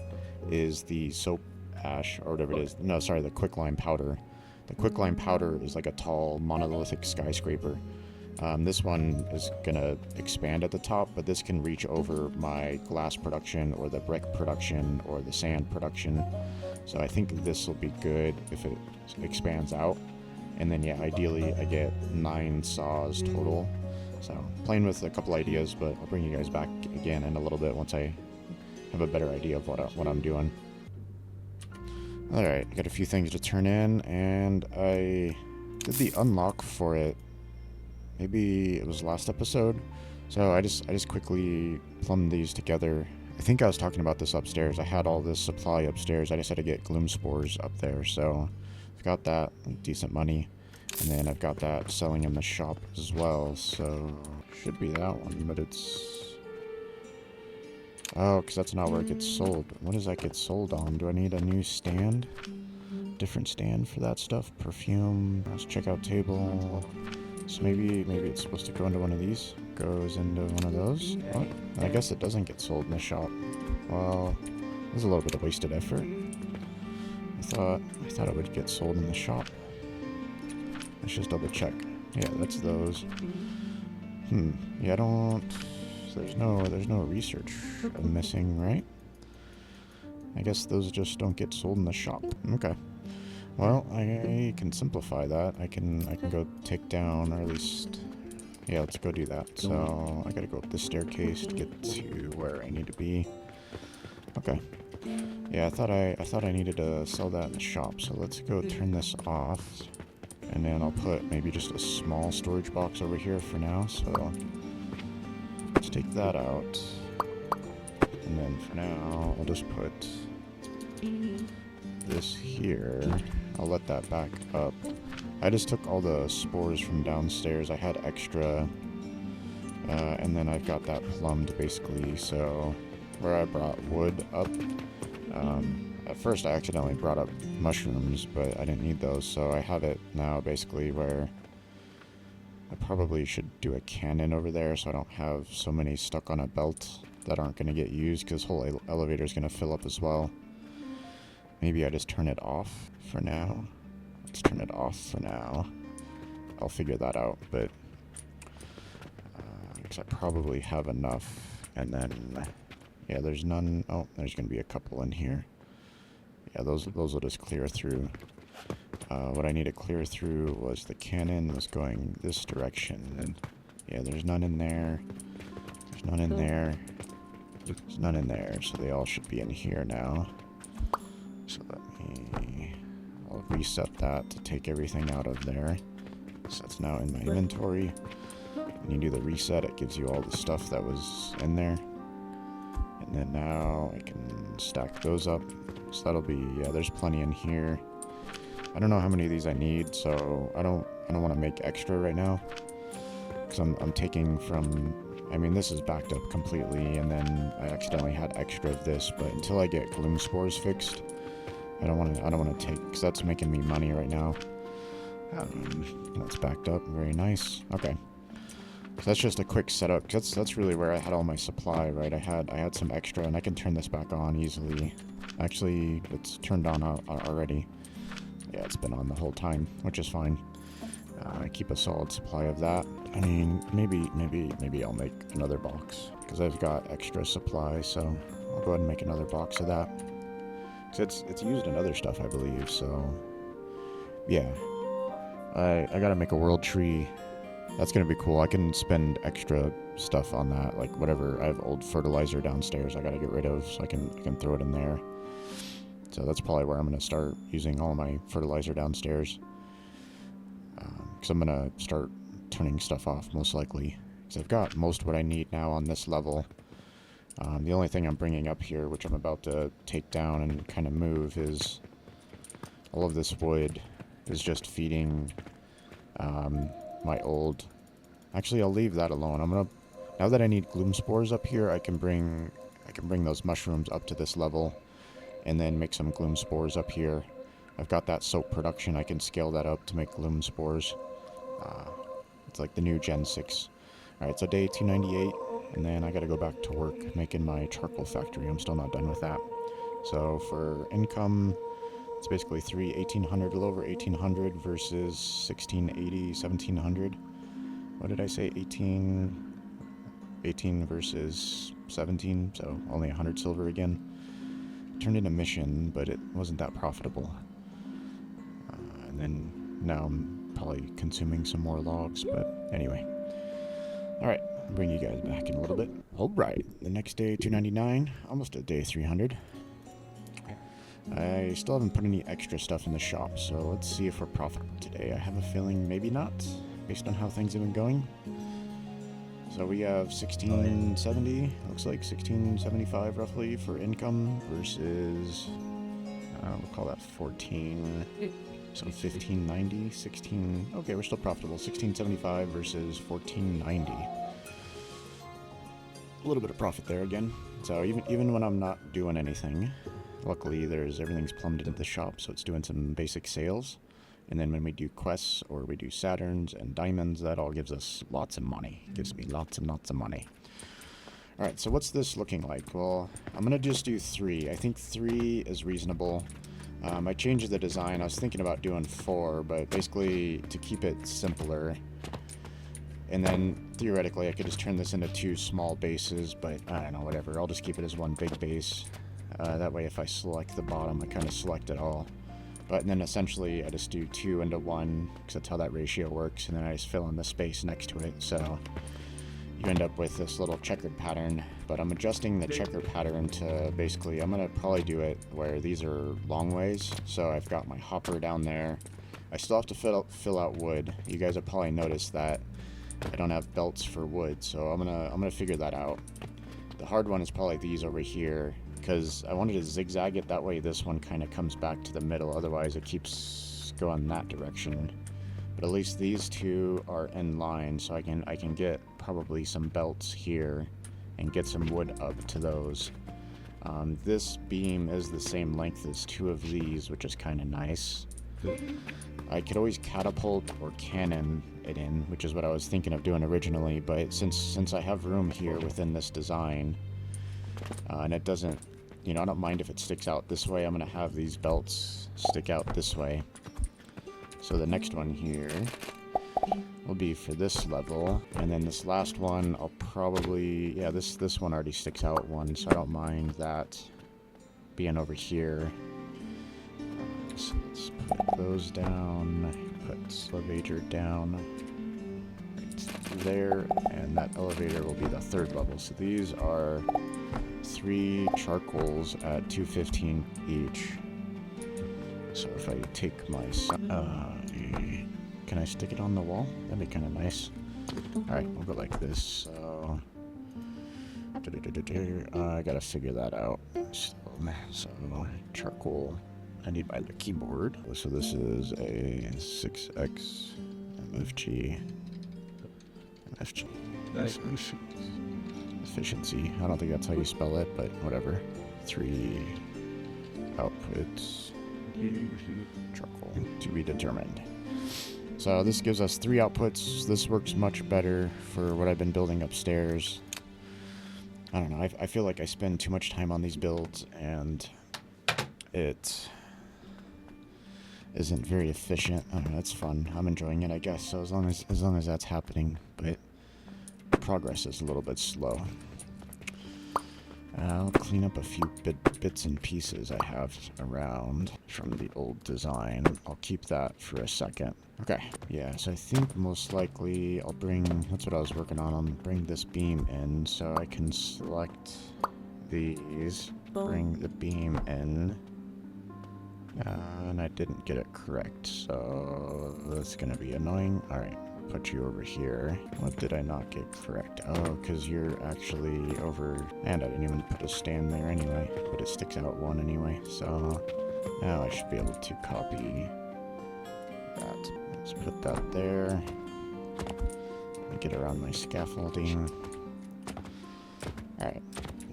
is the soap ash, or whatever it is. No, sorry, the quicklime powder. The quicklime powder is like a tall monolithic skyscraper. This one is gonna expand at the top, but this can reach over my glass production or the brick production or the sand production. So I think this will be good if it expands out. And then, yeah, ideally I get 9 saws total. So playing with a couple ideas, but I'll bring you guys back again in a little bit once I have a better idea of what I'm doing. Alright, I got a few things to turn in, and I did the unlock for it. Maybe it was last episode. So I just quickly plumbed these together. I think I was talking about this upstairs. I had all this supply upstairs. I just had to get gloom spores up there. So I've got that, decent money. And then I've got that selling in the shop as well. So should be that one, but it's... oh, because that's not where it gets sold. What does that get sold on? Do I need a new stand? Different stand for that stuff? Perfume. Let's check out table. So maybe it's supposed to go into one of these. Goes into one of those. Oh, I guess it doesn't get sold in the shop. Well, there's a little bit of wasted effort. I thought it would get sold in the shop. Let's just double check. Yeah, that's those. Yeah, I don't... There's no research I'm missing, right? I guess those just don't get sold in the shop. Okay. Well, I can simplify that. I can go take down, or at least... yeah, let's go do that. So, I gotta go up this staircase to get to where I need to be. Okay. Yeah, I thought I needed to sell that in the shop, so let's go turn this off. And then I'll put maybe just a small storage box over here for now. So let's take that out. And then for now, I'll just put this here. I'll let that back up. I just took all the spores from downstairs. I had extra. And then I've got that plumbed basically. So where I brought wood up. At first I accidentally brought up mushrooms, but I didn't need those. So I have it now basically where I probably should do a cannon over there so I don't have so many stuck on a belt that aren't going to get used, because the whole elevator is going to fill up as well. Maybe I just turn it off for now. Let's turn it off for now. I'll figure that out, but because I probably have enough. And then, yeah, there's none. Oh, there's going to be a couple in here. Yeah, those will just clear through. What I need to clear through was the cannon was going this direction. And yeah, there's none in there. There's none in there. There's none in there, so they all should be in here now. So I'll reset that to take everything out of there. So that's now in my inventory. When you do the reset, it gives you all the stuff that was in there. And then now I can stack those up. So that'll be, yeah, there's plenty in here. I don't know how many of these I need, so I don't want to make extra right now. Because I'm taking from, I mean, this is backed up completely, and then I accidentally had extra of this, but until I get gloom spores fixed, I don't want to take, because that's making me money right now. That's backed up, very nice. Okay. So that's just a quick setup. That's really where I had all my supply, right? I had some extra, and I can turn this back on easily. Actually, it's turned on already. Yeah, it's been on the whole time, which is fine. I keep a solid supply of that. I mean, maybe I'll make another box, because I've got extra supply, so I'll go ahead and make another box of that. Because it's used in other stuff, I believe, so yeah. I gotta make a world tree. That's gonna be cool. I can spend extra stuff on that, like whatever. I have old fertilizer downstairs I gotta get rid of, so I can throw it in there. So that's probably where I'm gonna start using all my fertilizer downstairs. Because I'm gonna start turning stuff off most likely. Because I've got most what I need now on this level. The only thing I'm bringing up here, which I'm about to take down and kind of move, is all of this wood is just feeding my old. Actually, I'll leave that alone. Now that I need gloom spores up here, I can bring those mushrooms up to this level, and then make some gloom spores up here. I've got that soap production. I can scale that up to make gloom spores. It's like the new Gen 6. Alright, so day 298, and then I gotta go back to work making my charcoal factory. I'm still not done with that. So for income, it's basically 1800, a little over 1800 versus 1680, 1700. What did I say? 18 versus 17, so only 100 silver again. Turned in a mission, but it wasn't that profitable. And then now I'm probably consuming some more logs, but anyway. Alright, I'll bring you guys back in a little bit. Alright, the next day, 299, almost at day 300. I still haven't put any extra stuff in the shop, so let's see if we're profitable today. I have a feeling maybe not, based on how things have been going. So we have 1670, looks like 1675 roughly for income versus, we'll call that 14, so 1590, 16, okay, we're still profitable, 1675 versus 1490. A little bit of profit there again. So even when I'm not doing anything, luckily everything's plumbed into the shop, so it's doing some basic sales. And then when we do quests, or we do Saturns and diamonds, that all gives us lots of money. Gives me lots and lots of money. Alright, so what's this looking like? Well, I'm going to just do 3. I think 3 is reasonable. I changed the design. I was thinking about doing 4, but basically to keep it simpler. And then theoretically I could just turn this into 2 small bases, but I don't know, whatever. I'll just keep it as 1 big base. That way if I select the bottom, I kind of select it all. But then essentially I just do 2 into 1, because that's how that ratio works, and then I just fill in the space next to it, so you end up with this little checkered pattern. But I'm adjusting the checker pattern to basically, I'm going to probably do it where these are long ways, so I've got my hopper down there, I still have to fill out wood. You guys have probably noticed that I don't have belts for wood, so I'm gonna figure that out. The hard one is probably these over here, because I wanted to zigzag it, that way this one kind of comes back to the middle, otherwise it keeps going that direction. But at least these two are in line, so I can get probably some belts here and get some wood up to those. This beam is the same length as two of these, which is kind of nice. I could always catapult or cannon it in, which is what I was thinking of doing originally, but since I have room here within this design, and it doesn't, you know, I don't mind if it sticks out this way, I'm going to have these belts stick out this way. So the next one here will be for this level, and then this last one I'll probably, yeah, this one already sticks out one, so I don't mind that being over here. So let's put those down, put elevator down right there, and that elevator will be the third level. So these are 3 charcoals at 215 each. So if I take my, can I stick it on the wall? That'd be kind of nice. Alright, we'll go like this, so, I gotta figure that out. So charcoal, I need my keyboard. So this is a 6x MFG. Nice. Efficiency, I don't think that's how you spell it, but whatever. 3 outputs. Charcoal to be determined. So this gives us 3 outputs. This works much better for what I've been building upstairs. I don't know, I feel like I spend too much time on these builds and it isn't very efficient. I don't know, it's fun. I'm enjoying it, I guess, so as long as that's happening, but progress is a little bit slow. I'll clean up a few bits and pieces I have around from the old design. I'll keep that for a second. Okay, yeah, so I think most likely I'll bring, that's what I was working on, I'll bring this beam in so I can select these, bring the beam in, and I didn't get it correct, so that's gonna be annoying. Alright. Put you over here. What did I not get correct? Oh, because you're actually over, and I didn't even put a stand there anyway, but it sticks out one anyway, so now I should be able to copy that. Let's put that there. Get around my scaffolding. Alright,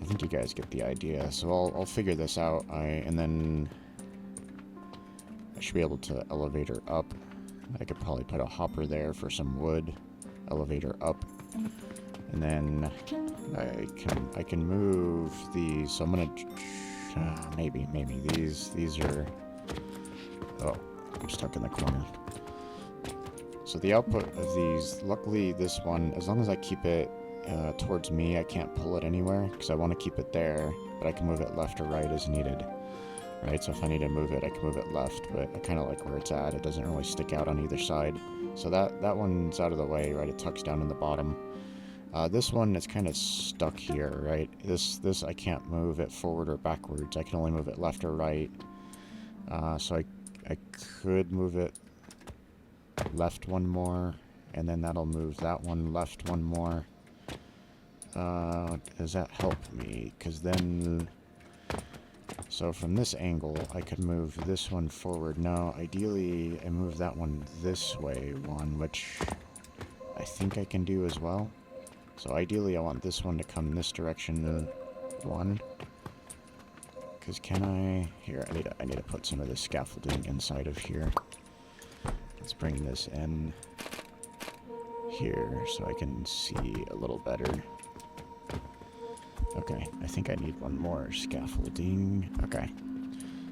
I think you guys get the idea, so I'll figure this out, and then I should be able to elevator up. I could probably put a hopper there for some wood, elevator up, and then I can move these. So I'm gonna maybe these are. Oh, I'm stuck in the corner. So the output of these, luckily this one, as long as I keep it towards me, I can't pull it anywhere because I want to keep it there, but I can move it left or right as needed. Right, so if I need to move it, I can move it left, but I kind of like where it's at. It doesn't really stick out on either side. So that one's out of the way, right? It tucks down in the bottom. This one is kind of stuck here, right? This I can't move it forward or backwards. I can only move it left or right. So I could move it left one more, and then that'll move that one left one more. Does that help me? Because then... So from this angle, I could move this one forward. No, ideally, I move that one this way one, which I think I can do as well. So ideally, I want this one to come this direction one. Because can I... Here, I need to put some of this scaffolding inside of here. Let's bring this in here so I can see a little better. Okay, I think I need one more scaffolding. Okay.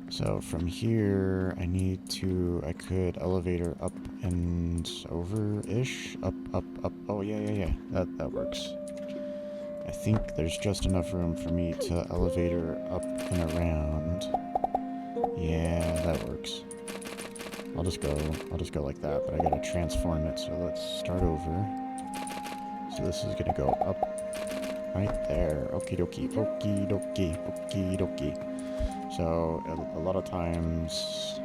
So from here, I could elevator up and over-ish? Up. Oh, yeah. That works. I think there's just enough room for me to elevator up and around. Yeah, that works. I'll just go like that, but I gotta transform it, so let's start over. So this is gonna go up right there. Okie dokie. So a lot of times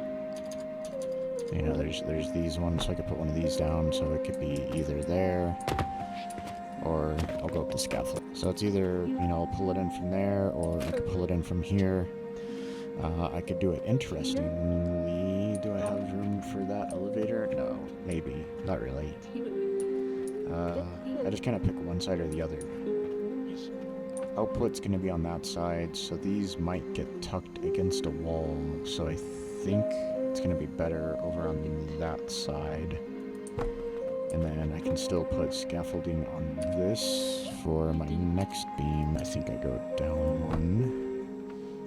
You know, there's these ones, so I could put one of these down, so it could be either there, or I'll go up the scaffold. So it's either, you know, I'll pull it in from there, or I could pull it in from here. I could do it interestingly. Do I have room for that elevator? No, maybe, not really. I just kind of pick one side or the other. Output's going to be on that side, so these might get tucked against a wall, so I think it's going to be better over on that side. And then I can still put scaffolding on this for my next beam. I think I go down one.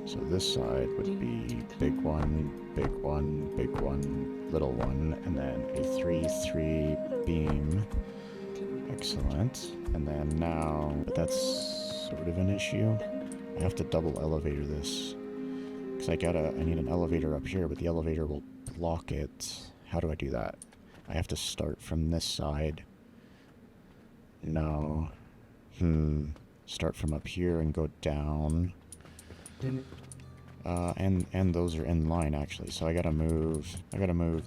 So this side would be big one, big one, big one, little one, and then a 3-3 beam. Excellent. And then now, but that's sort of an issue. I have to double elevator this. Because I need an elevator up here, but the elevator will block it. How do I do that? I have to start from this side. No. Start from up here and go down. And those are in line actually, so I gotta move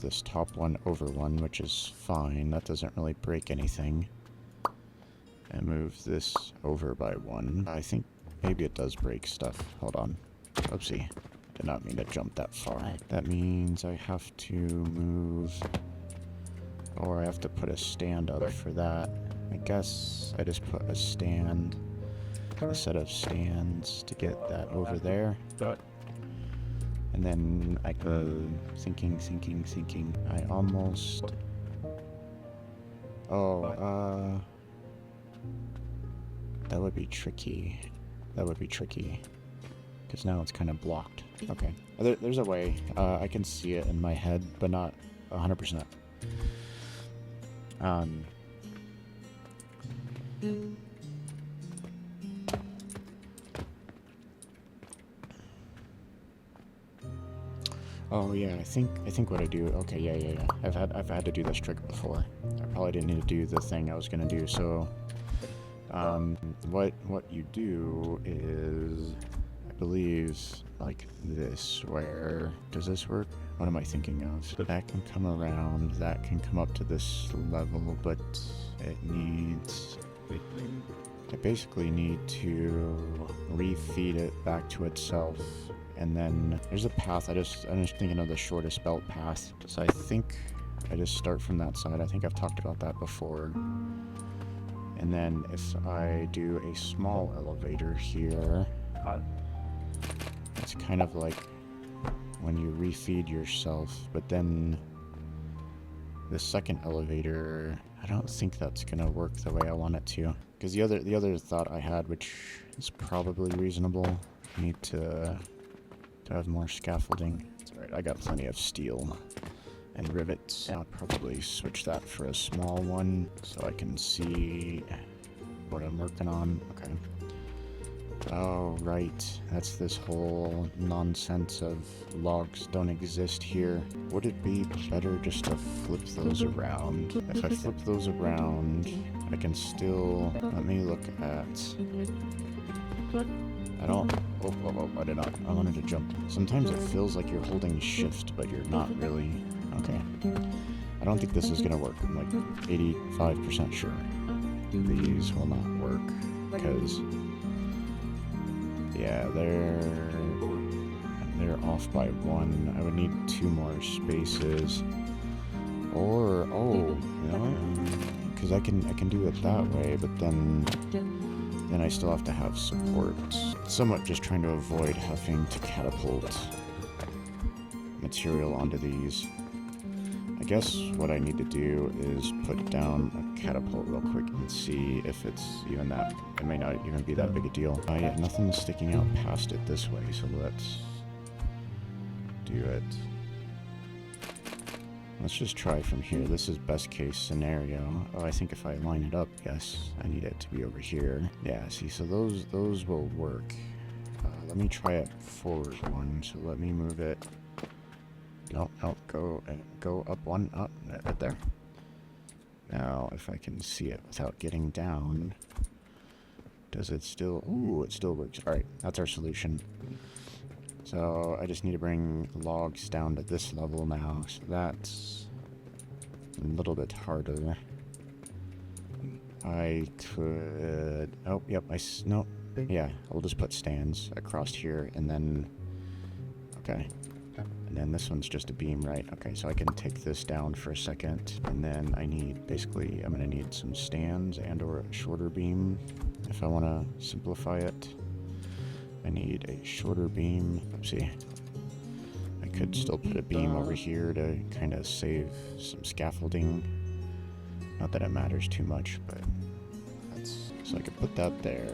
this top one over one, which is fine. That doesn't really break anything. And move this over by one. I think maybe it does break stuff. Hold on. Oopsie. Did not mean to jump that far. That means I have to move, or I have to put a stand up for that. I guess I just put a stand, a set of stands to get that over there. And then I could, thinking. I almost, that would be tricky. Because now it's kind of blocked. Okay. There's a way. I can see it in my head, but not 100%. Oh yeah, I think what I do. Okay, yeah. I've had to do this trick before. I probably didn't need to do the thing I was gonna do. So, what you do is, I believe, like this. Where does this work? What am I thinking of? That can come around. That can come up to this level, but it needs. I basically need to refeed it back to itself. And then there's a path. I'm just thinking of the shortest belt path. So I think I just start from that side. I think I've talked about that before. And then if I do a small elevator here, it's kind of like when you refeed yourself, but then the second elevator, I don't think that's gonna work the way I want it to. Because the other thought I had, which is probably reasonable, I need to have more scaffolding. It's alright, I got plenty of steel and rivets. I'll probably switch that for a small one so I can see what I'm working on. Okay. Oh, right. That's this whole nonsense of logs don't exist here. Would it be better just to flip those around? If I flip those around, I can still... Let me look at... I don't... Oh, I did not. I wanted to jump. Sometimes it feels like you're holding shift, but you're not really. Okay. I don't think this is gonna work. I'm like 85% sure. These will not work. Because... yeah, they're off by one. I would need 2 more spaces. Or... oh, you know what? Because I can do it that way, but then I still have to have support. Somewhat just trying to avoid having to catapult material onto these. I guess what I need to do is put down a catapult real quick and see if it's even that. It may not even be that big a deal. Yeah, nothing's sticking out past it this way, so let's do it. Let's just try from here. This is best case scenario. Oh, I think if I line it up, yes, I need it to be over here. Yeah, see, so those will work. Let me try it forward one. So let me move it. No, go up one, up, right there. Now, if I can see it without getting down, does it still? Ooh, it still works. All right, that's our solution. So I just need to bring logs down to this level now. So that's a little bit harder. I could... Oh, yep, no. Yeah, I'll just put stands across here, and then... Okay. And then this one's just a beam, right? Okay, so I can take this down for a second, and then I need... Basically, I'm going to need some stands and or a shorter beam if I want to simplify it. I need a shorter beam. Oopsie. I could still put a beam over here to kind of save some scaffolding. Not that it matters too much, but that's... So I could put that there.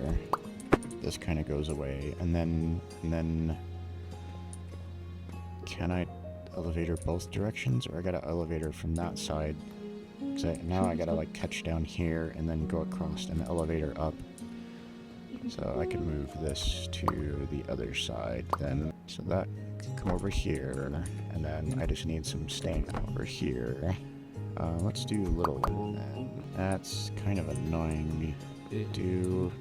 This kind of goes away, and then can I elevator both directions, or I got an elevator from that side? Because now I gotta like catch down here and then go across an elevator up. So I can move this to the other side then. So that can come over here, and then I just need some stand over here. Let's do a little one then. That's kind of annoying to do.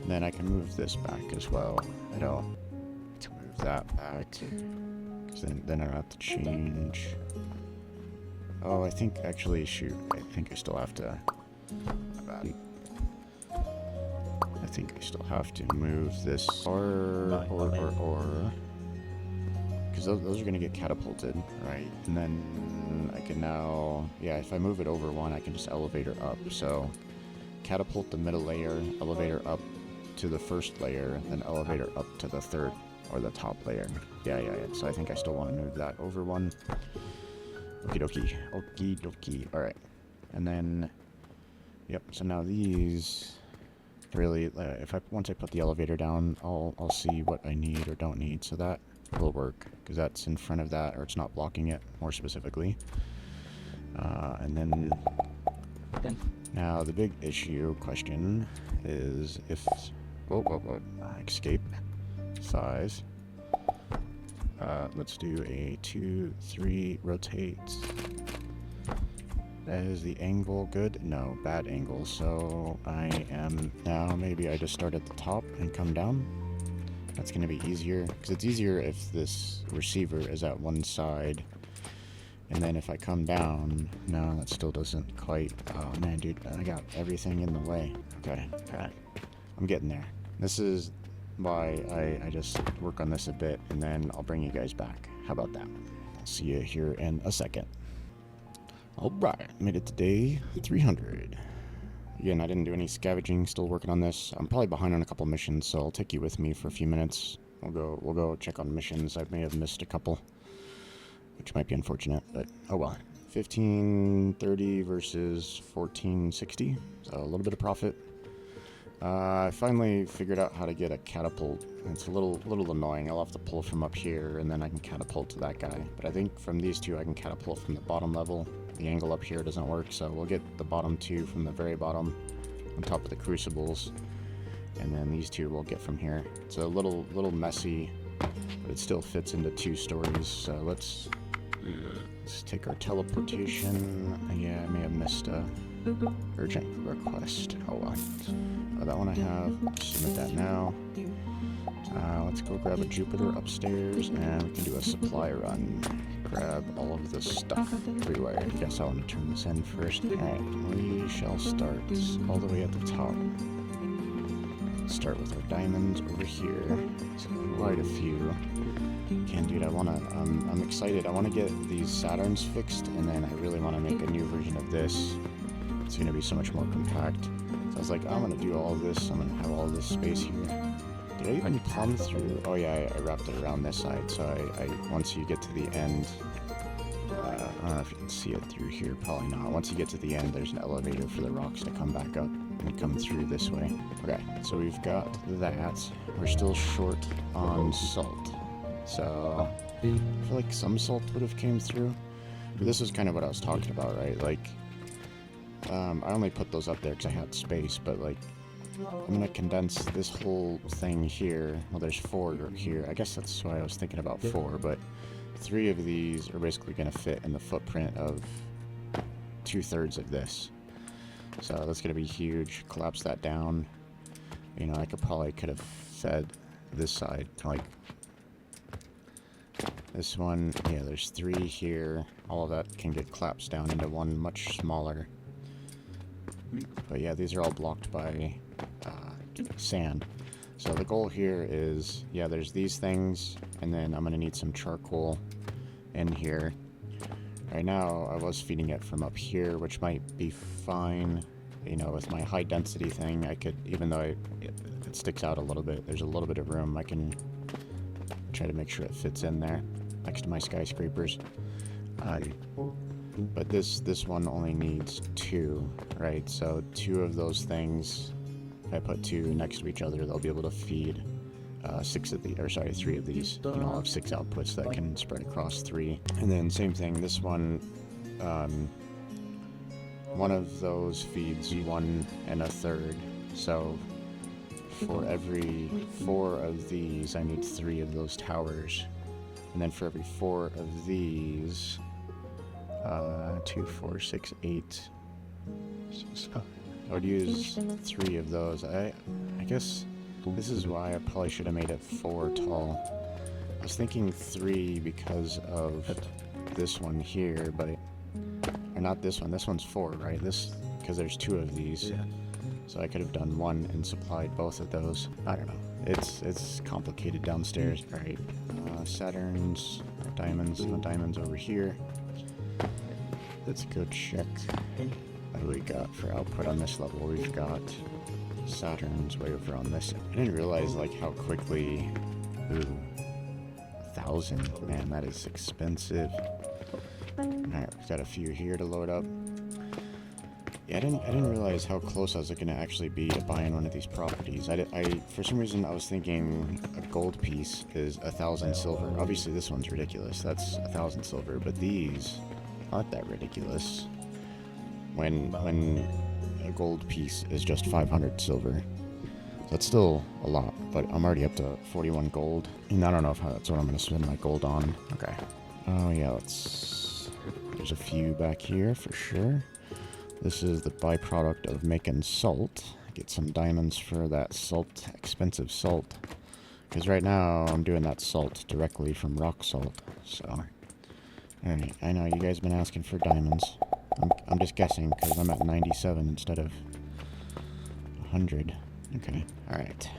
Then I can move this back as well. I don't need to move that back, because then I don't have to change. Oh, I think actually, shoot, I think I still have to. My bad. I think I still have to move this or because those are going to get catapulted, right? And then I can now, yeah, if I move it over one, I can just elevator up. So catapult the middle layer, elevator up to the first layer, then elevator up to the third or the top layer. Yeah. So I think I still want to move that over one. Okie dokie. All right, and then, yep. So now these. Really, once I put the elevator down, I'll see what I need or don't need, so that will work because that's in front of that, or it's not blocking it more specifically. And then now the big question is if escape size. Let's do a 2, 3 rotate. Is the angle good? No, bad angle. So I am now, maybe I just start at the top and come down. That's going to be easier, because it's easier if this receiver is at one side. And then if I come down, no, that still doesn't quite. Oh man, dude, I got everything in the way. Okay. I'm getting there. This is why I just work on this a bit, and then I'll bring you guys back. How about that? I'll see you here in a second. Alright, made it to day 300. Again, I didn't do any scavenging, still working on this. I'm probably behind on a couple missions, so I'll take you with me for a few minutes. We'll go check on missions. I may have missed a couple, which might be unfortunate, but oh well. 1530 versus 1460, so a little bit of profit. I finally figured out how to get a catapult. It's a little annoying. I'll have to pull from up here, and then I can catapult to that guy. But I think from these two, I can catapult from the bottom level. The angle up here doesn't work, so we'll get the bottom two from the very bottom on top of the crucibles, and then these two we'll get from here. It's a little messy, but it still fits into 2 stories. So let's take our teleportation. Yeah, I may have missed a urgent request. Hold on. Oh, that one I have. Submit that now. Let's go grab a Jupiter upstairs, and we can do a supply run. Grab all of this stuff everywhere. I guess I want to turn this in first. Alright, we shall start all the way at the top. Start with our diamonds over here. So quite a few. Again, dude, I'm excited. I want to get these Saturns fixed, and then I really want to make a new version of this. It's going to be so much more compact. So I was like, I'm going to do all this. I'm going to have all this space here. Did I even plumb through? Oh yeah, I wrapped it around this side. So I once you get to the end, I don't know if you can see it through here. Probably not. Once you get to the end, there's an elevator for the rocks to come back up and come through this way. Okay, so we've got that. We're still short on salt. So I feel like some salt would have came through. But this is kind of what I was talking about, right? Like, I only put those up there because I had space, but like, I'm going to condense this whole thing here. Well, there's 4 here. I guess that's why I was thinking about 4, but 3 of these are basically going to fit in the footprint of 2/3 of this. So that's going to be huge. Collapse that down. You know, I could have fed this side, like, This one, yeah, there's 3 here. All of that can get collapsed down into one much smaller. But yeah, these are all blocked by sand. So the goal here is, yeah, there's these things, and then I'm going to need some charcoal in here. Right now, I was feeding it from up here, which might be fine. You know, with my high density thing, I could, even though it sticks out a little bit, there's a little bit of room, I can try to make sure it fits in there, next to my skyscrapers. But this one only needs 2, right? So 2 of those things, if I put 2 next to each other, they'll be able to feed 3 of these. You know, I'll have 6 outputs that can spread across 3. And then same thing, this one, one of those feeds 1 1/3. So for every 4 of these, I need 3 of those towers. And then for every 4 of these, 2, 4, 6, 8. So I would use 3 of those. I guess this is why I probably should have made it 4 tall. I was thinking 3 because of this one here, but or not this one. This one's 4, right? This because there's 2 of these. Yeah. So I could have done 1 and supplied both of those. I don't know. It's complicated downstairs. All right. Saturns, diamonds, no diamonds over here. Let's go check what do we got for output on this level. We've got Saturn's way over on this. I didn't realize like how quickly. Ooh, 1,000. Man, that is expensive. Alright, we've got a few here to load up. Yeah, I didn't realize how close I was going to actually be to buying one of these properties. For some reason, I was thinking a gold piece is 1,000 silver. Obviously, this one's ridiculous. That's 1,000 silver, but these aren't that ridiculous. When a gold piece is just 500 silver. So that's still a lot, but I'm already up to 41 gold. And I don't know if that's what I'm going to spend my gold on. Okay. Oh yeah, there's a few back here for sure. This is the byproduct of making salt. Get some diamonds for that salt, expensive salt. Because right now I'm doing that salt directly from rock salt. So, alright, I know you guys have been asking for diamonds. I'm just guessing because I'm at 97 instead of 100. Okay, alright.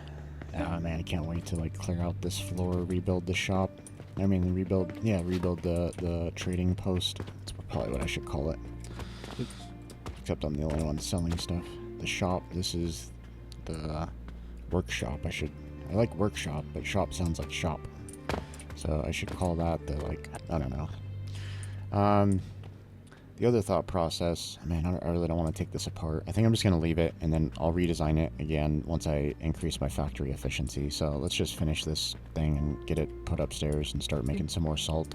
Oh man, I can't wait to like clear out this floor, rebuild the shop. I mean, rebuild the trading post. That's probably what I should call it. Except I'm the only one selling stuff. The shop, this is the workshop. I like workshop, but shop sounds like shop. So I should call that the, like, I don't know. The other thought process, man, I really don't want to take this apart. I think I'm just going to leave it, and then I'll redesign it again once I increase my factory efficiency. So let's just finish this thing and get it put upstairs and start making some more salt.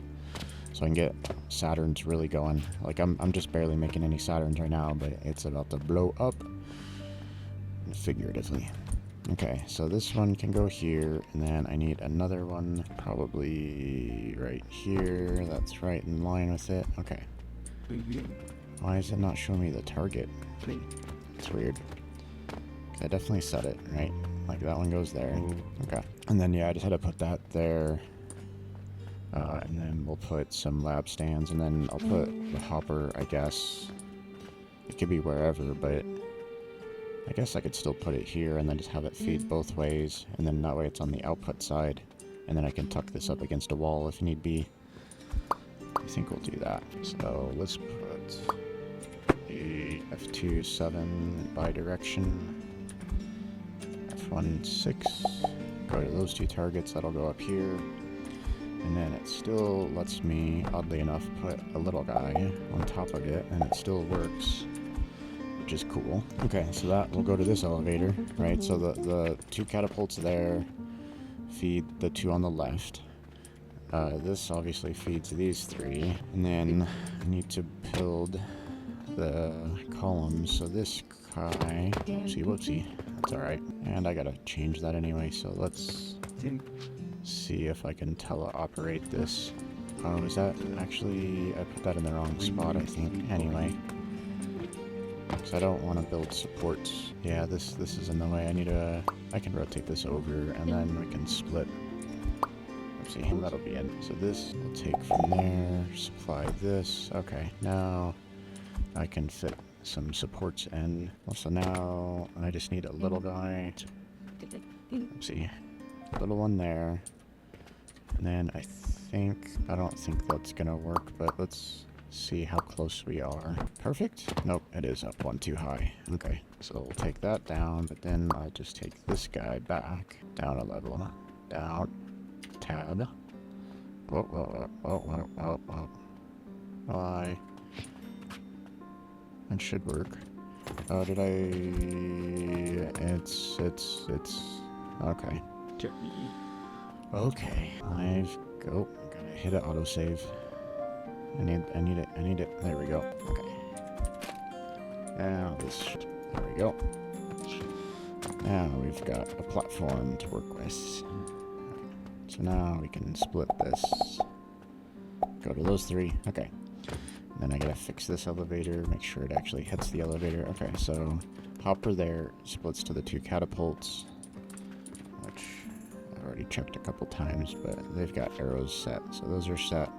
So I can get Saturns really going. Like, I'm just barely making any Saturns right now, but it's about to blow up. Figuratively. Okay, so this one can go here, and then I need another one probably right here. That's right in line with it. Okay. Why is it not showing me the target? It's weird. I definitely set it, right? Like that one goes there. Okay. And then yeah, I just had to put that there. And then we'll put some lab stands, and then I'll put the hopper, I guess. It could be wherever, but I guess I could still put it here and then just have it feed both ways, and then that way it's on the output side, and then I can tuck this up against a wall if need be. I think we'll do that. So let's put a F2 7 bi-direction, F1 6, go to those 2 targets, that'll go up here, and then it still lets me, oddly enough, put a little guy on top of it, and it still works, which is cool. Okay, so that will go to this elevator, right? So the 2 catapults there feed the 2 on the left. This obviously feeds these 3, and then I need to build the columns, so this guy, whoopsie, that's alright, and I gotta change that anyway, so let's see if I can teleoperate this. Oh, is that actually, I put that in the wrong spot, I think, anyway, because I don't want to build supports. Yeah, this is in the way. I can rotate this over, and then we can split See, that'll be it. So this we'll take from there, supply this. Okay, now I can fit some supports in. Also now I just need a little guy. Let's see, little one there. And then I don't think that's gonna work, but let's see how close we are. Perfect? Nope, it is up one too high. Okay, so we'll take that down, but then I'll just take this guy back, down a level, down, tab. Whoa, whoa, whoa, whoa, whoa, whoa. Why? That should work. Oh, did I... It's... Okay. Okay. Go. Gotta hit it, autosave. I need it. There we go. Okay. Now this... There we go. Now we've got a platform to work with. So now we can split this. Go to those three. Okay. Then I gotta fix this elevator, make sure it actually hits the elevator. Okay, so hopper there splits to the two catapults, which I've already checked a couple times, but they've got arrows set, so those are set.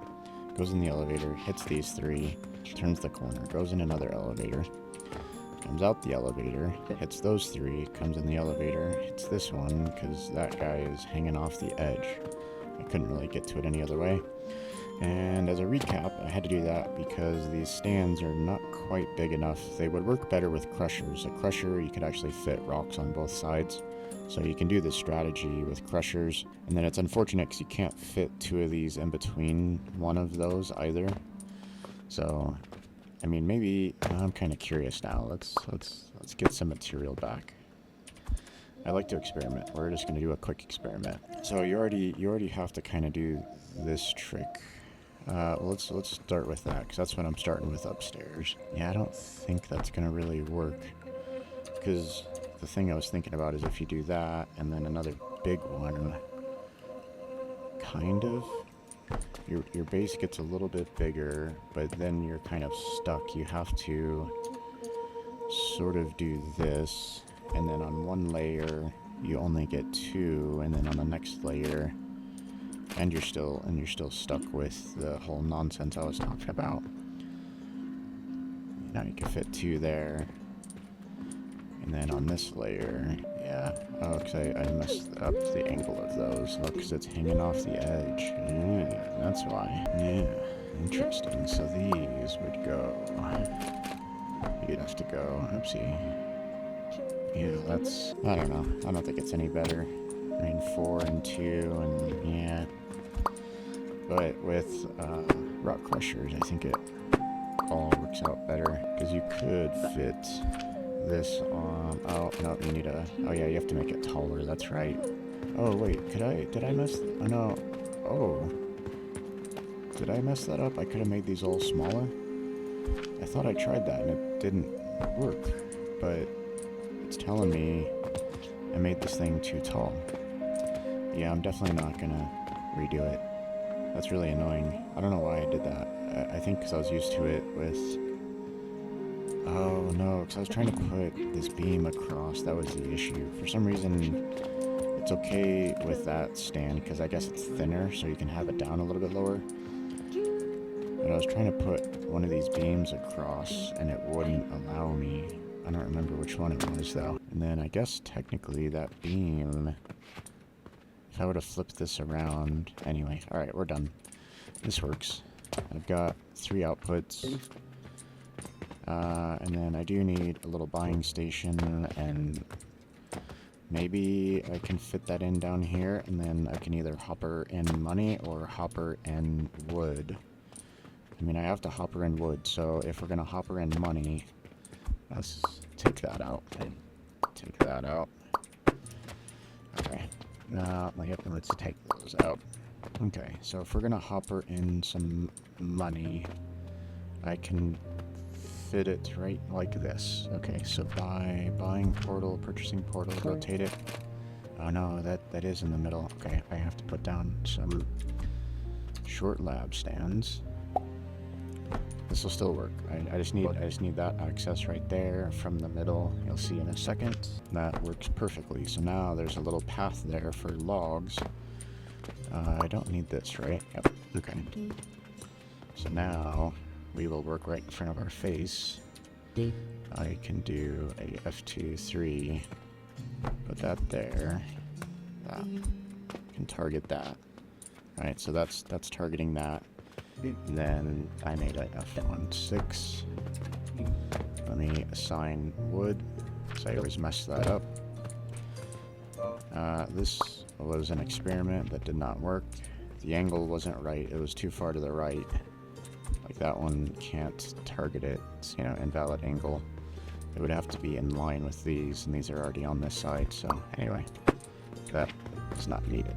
Goes in the elevator, hits these three, turns the corner, goes in another elevator, comes out the elevator, hits those three, comes in the elevator, hits this one, because that guy is hanging off the edge. I couldn't really get to it any other way. And as a recap, I had to do that because these stands are not quite big enough. They would work better with crushers. A crusher, you could actually fit rocks on both sides. So you can do this strategy with crushers. And then it's unfortunate because you can't fit two of these in between one of those either. So, I mean, maybe I'm kind of curious now. Let's get some material back. I like to experiment. We're just going to do a quick experiment. So you already have to kind of do this trick. Let's start with that, because that's what I'm starting with upstairs. Yeah, I don't think that's gonna really work, because the thing I was thinking about is if you do that and then another big one, kind of, your base gets a little bit bigger, but then you're kind of stuck. You have to sort of do this, and then on one layer you only get two, and then on the next layer and you're still stuck with the whole nonsense I was talking about. Now you can fit two there, and then on this layer, yeah. Oh, because I messed up the angle of those. Oh, because it's hanging off the edge. Yeah, that's why. Yeah, interesting. So these would go. You'd have to go. Oopsie. Yeah, that's. I don't know. I don't think it's any better. I mean, 4 and 2, and yeah. But with rock crushers, I think it all works out better, because you could fit this on. Oh no, you need a. Oh yeah, you have to make it taller. That's right. Oh wait, did I mess? Oh no. Oh, did I mess that up? I could have made these all smaller. I thought I tried that and it didn't work, but it's telling me I made this thing too tall. Yeah, I'm definitely not gonna redo it. That's really annoying. I don't know why I did that. I think because I was used to it with... Oh no, because I was trying to put this beam across. That was the issue. For some reason, it's okay with that stand, because I guess it's thinner, so you can have it down a little bit lower. But I was trying to put one of these beams across, and it wouldn't allow me. I don't remember which one it was, though. And then I guess technically that beam... If I would have flipped this around... Anyway, alright, we're done. This works. I've got 3 outputs. And then I do need a little buying station, and maybe I can fit that in down here, and then I can either hopper in money or hopper in wood. I mean, I have to hopper in wood, so if we're going to hopper in money, let's take that out. Take that out. Okay. Yep, let's take those out. Okay, so if we're going to hopper in some money, I can fit it right like this. Okay, so buying portal, purchasing portal, rotate it. Oh no, that is in the middle. Okay, I have to put down some short lab stands. This will still work. I just need that access right there from the middle. You'll see in a second. That works perfectly. So now there's a little path there for logs. I don't need this, right? Yep. Okay. So now we will work right in front of our face. I can do a F2, 3, put that there. That. Can target that. Alright, so that's targeting that. And then I made a F1, 6. Let me assign wood, because I always mess that up. This was an experiment that did not work. The angle wasn't right, it was too far to the right. Like that one can't target it, it's, you know, invalid angle. It would have to be in line with these, and these are already on this side, so anyway, that is not needed.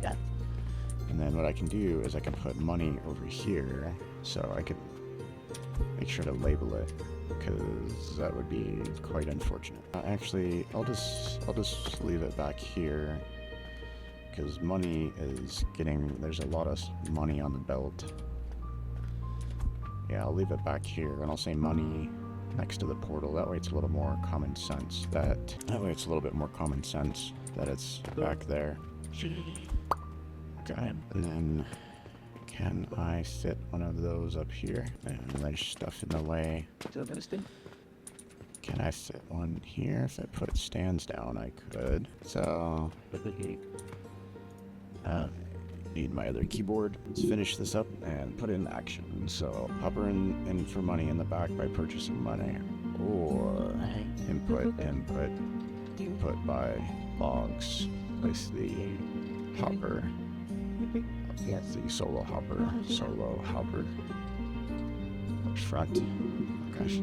And then what I can do is I can put money over here, so I could make sure to label it, because that would be quite unfortunate. Actually, I'll just leave it back here, because money is there's a lot of money on the belt. Yeah, I'll leave it back here, and I'll say money next to the portal. That way it's a little more common sense. That way it's a little bit more common sense that it's back there. Okay, and then can I fit one of those up here? And there's stuff in the way. Can I fit one here? If I put stands down, I could. So, need my other keyboard. Let's finish this up and put it in action. So, pop her in for money in the back by purchasing money. Or input by logs. Place the hopper. Yes, the solo hopper. Front. Gosh.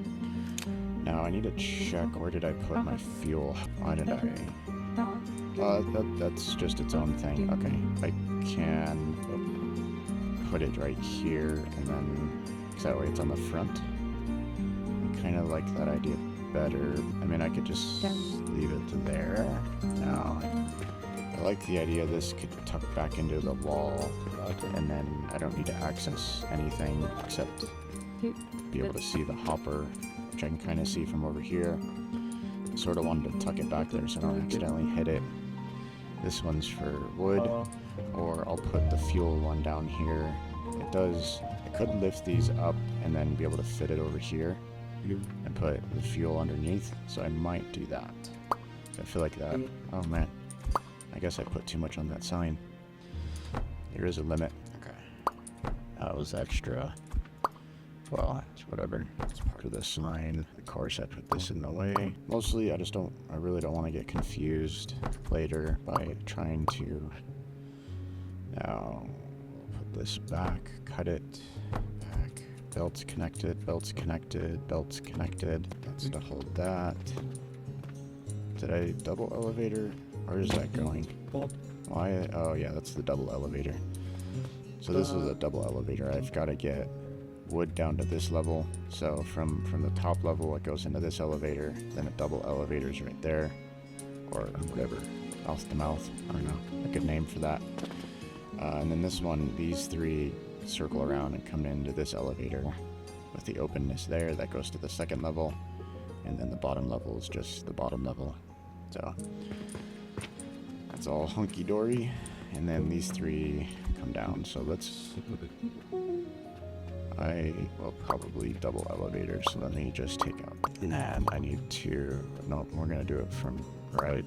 Now I need to check, where did I put my fuel? Why did I? That's just its own thing. Okay, I can put it right here, and then, because that way it's on the front. I kind of like that idea better. I mean, I could just leave it to there. Now, I like the idea this could tuck back into the wall, and then I don't need to access anything except be able to see the hopper, which I can kind of see from over here. I sort of wanted to tuck it back there so I don't accidentally hit it. This one's for wood, or I'll put the fuel one down here. I could lift these up and then be able to fit it over here and put the fuel underneath, so I might do that. I feel like that. Oh man, I guess I put too much on that sign. There is a limit. Okay. That was extra. Well, it's whatever. It's part of the sign. Of course, I put this in the way. Mostly, I really don't want to get confused later by trying to. Now, put this back, cut it back. Belts connected, belts connected, belts connected. That's to hold that. Did I double elevator? Where is that going? Why? Oh yeah, that's the double elevator. So this is a double elevator. I've got to get wood down to this level. So from the top level, it goes into this elevator. Then a double elevator's right there, or whatever, mouth to mouth. I don't know, a good name for that. And then this one, these three circle around and come into this elevator with the openness there. That goes to the second level, and then the bottom level is just the bottom level. So that's all hunky-dory, and then these three come down. So I will probably double elevators, so let me just take out. And I need to, no, we're gonna do it from right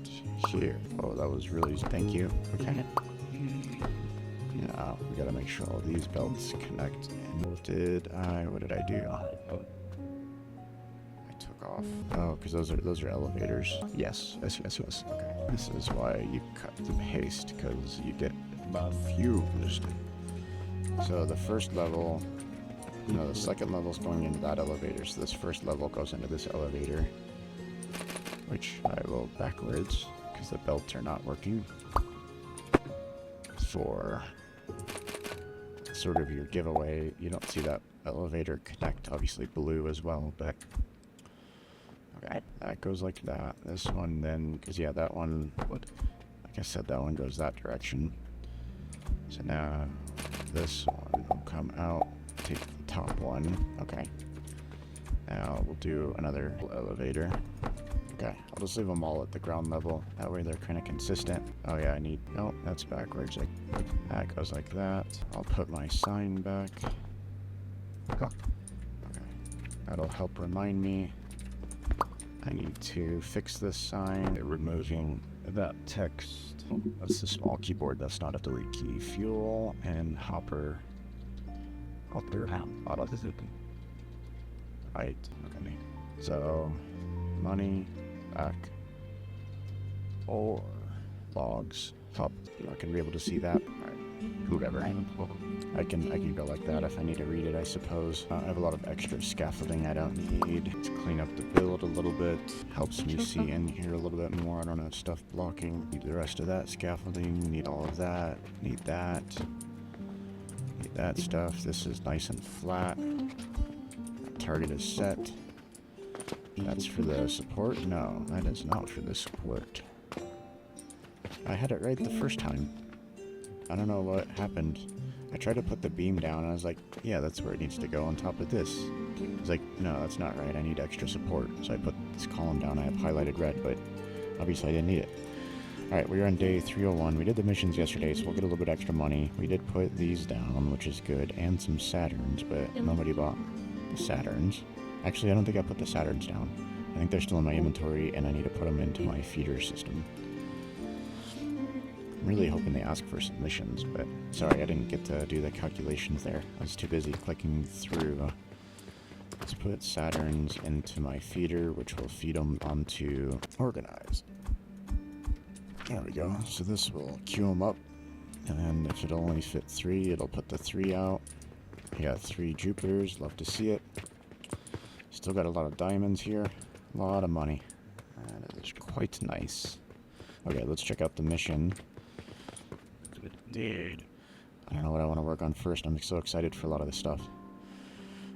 here. Oh, that was really, thank you. Okay. Now, we gotta make sure all these belts connect. And what did I do? Off. Oh, because those are elevators. Yes. Okay. This is why you cut the paste, because you get confused. So the first level, no, the second level is going into that elevator. So this first level goes into this elevator, which I will backwards because the belts are not working. For sort of your giveaway, you don't see that elevator connect. Obviously blue as well, but. Okay, that goes like that. This one then, because yeah, that one, like I said, that one goes that direction. So now this one will come out, take the top one. Okay. Now we'll do another elevator. Okay, I'll just leave them all at the ground level. That way they're kind of consistent. Oh yeah, no, that's backwards. That goes like that. I'll put my sign back. Okay. That'll help remind me. I need to fix this sign, removing that text. That's the small keyboard, that's not a delete key. Fuel and hopper. Right, okay. So, money, back, or logs, top. You're not gonna be able to see that. Alright, whatever. I can go like that if I need to read it, I suppose. I have a lot of extra scaffolding I don't need. Let's clean up the build a little bit. Helps me see in here a little bit more. I don't have stuff blocking. Need the rest of that scaffolding. Need all of that. Need that. Need that stuff. This is nice and flat. Target is set. That's for the support? No, that is not for the support. I had it right the first time. I don't know what happened. I tried to put the beam down and I was like, yeah, that's where it needs to go on top of this. I was like, no, that's not right. I need extra support. So I put this column down. I have highlighted red, but obviously I didn't need it. Alright, we're on day 301. We did the missions yesterday, so we'll get a little bit extra money. We did put these down, which is good, and some Saturns, but nobody bought the Saturns. Actually, I don't think I put the Saturns down. I think they're still in my inventory, and I need to put them into my feeder system. I'm really hoping they ask for submissions, but sorry, I didn't get to do the calculations there. I was too busy clicking through. Let's put Saturns into my feeder, which will feed them onto Organize. There we go. So this will queue them up, and if it'll only fit 3, it'll put the 3 out. I got 3 Jupiters, love to see it. Still got a lot of diamonds here, a lot of money. That is quite nice. Okay, let's check out the mission. Dude, I don't know what I want to work on first. I'm so excited for a lot of this stuff.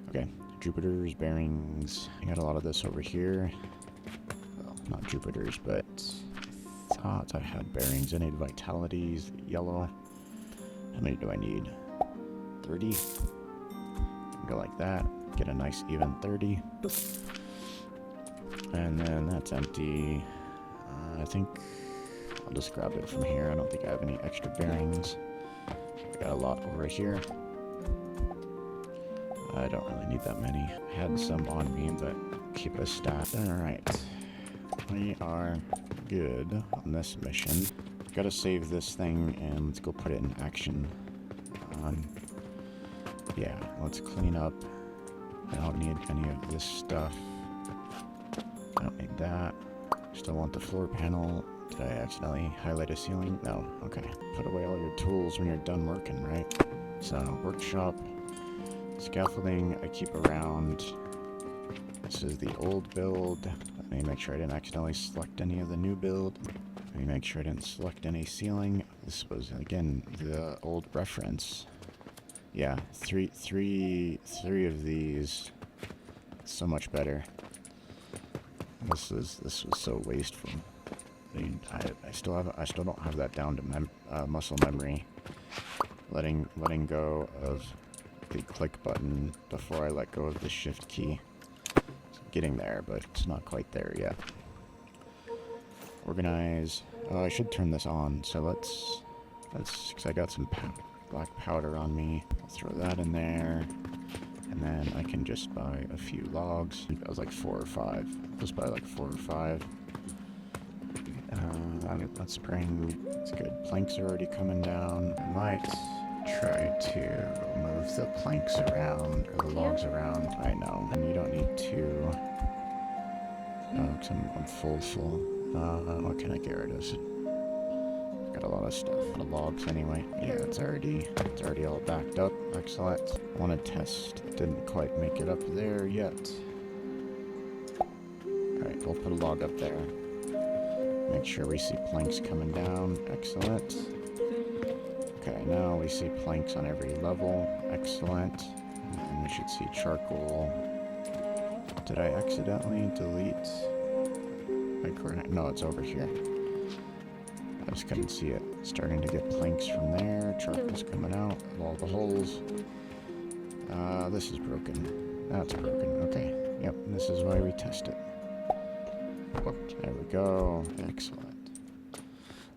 Okay, Jupiter's bearings. I got a lot of this over here. Well, not Jupiter's, but I thought I had bearings. I need vitalities, yellow. How many do I need? 30. Go like that. Get a nice even 30. And then that's empty. I think I'll just grab it from here. I don't think I have any extra bearings. I got a lot over here. I don't really need that many. I had some on me, but keep a stack. Alright. We are good on this mission. Gotta save this thing and let's go put it in action. Yeah, let's clean up. I don't need any of this stuff. I don't need that. Still want the floor panel. Did I accidentally highlight a ceiling? No. Okay. Put away all your tools when you're done working, right? So, workshop. Scaffolding I keep around. This is the old build. Let me make sure I didn't accidentally select any of the new build. Let me make sure I didn't select any ceiling. This was, again, the old reference. Yeah, three of these. So much better. This was so wasteful. I still don't have that down to muscle memory. Letting go of the click button before I let go of the shift key. It's getting there, but it's not quite there yet. Organize. Oh, I should turn this on. So let's because I got some black powder on me. I'll throw that in there. And then I can just buy a few logs. I think that was like 4 or 5. Just buy like 4 or 5. Let's bring... It's good. Planks are already coming down. I might try to move the planks around, or the logs around. I know. And you don't need to... because I'm full. What can I get rid of? Got a lot of stuff. A lot of logs anyway. Yeah, it's already all backed up. Excellent. I want to test. Didn't quite make it up there yet. Alright, we'll put a log up there. Make sure we see planks coming down. Excellent. Okay, now we see planks on every level. Excellent. And we should see charcoal. Did I accidentally delete my coordinate? No, it's over here. I just couldn't see it. Starting to get planks from there. Charcoal's coming out of all the holes. This is broken. That's broken. Okay. Yep, this is why we test it. There we go. Excellent.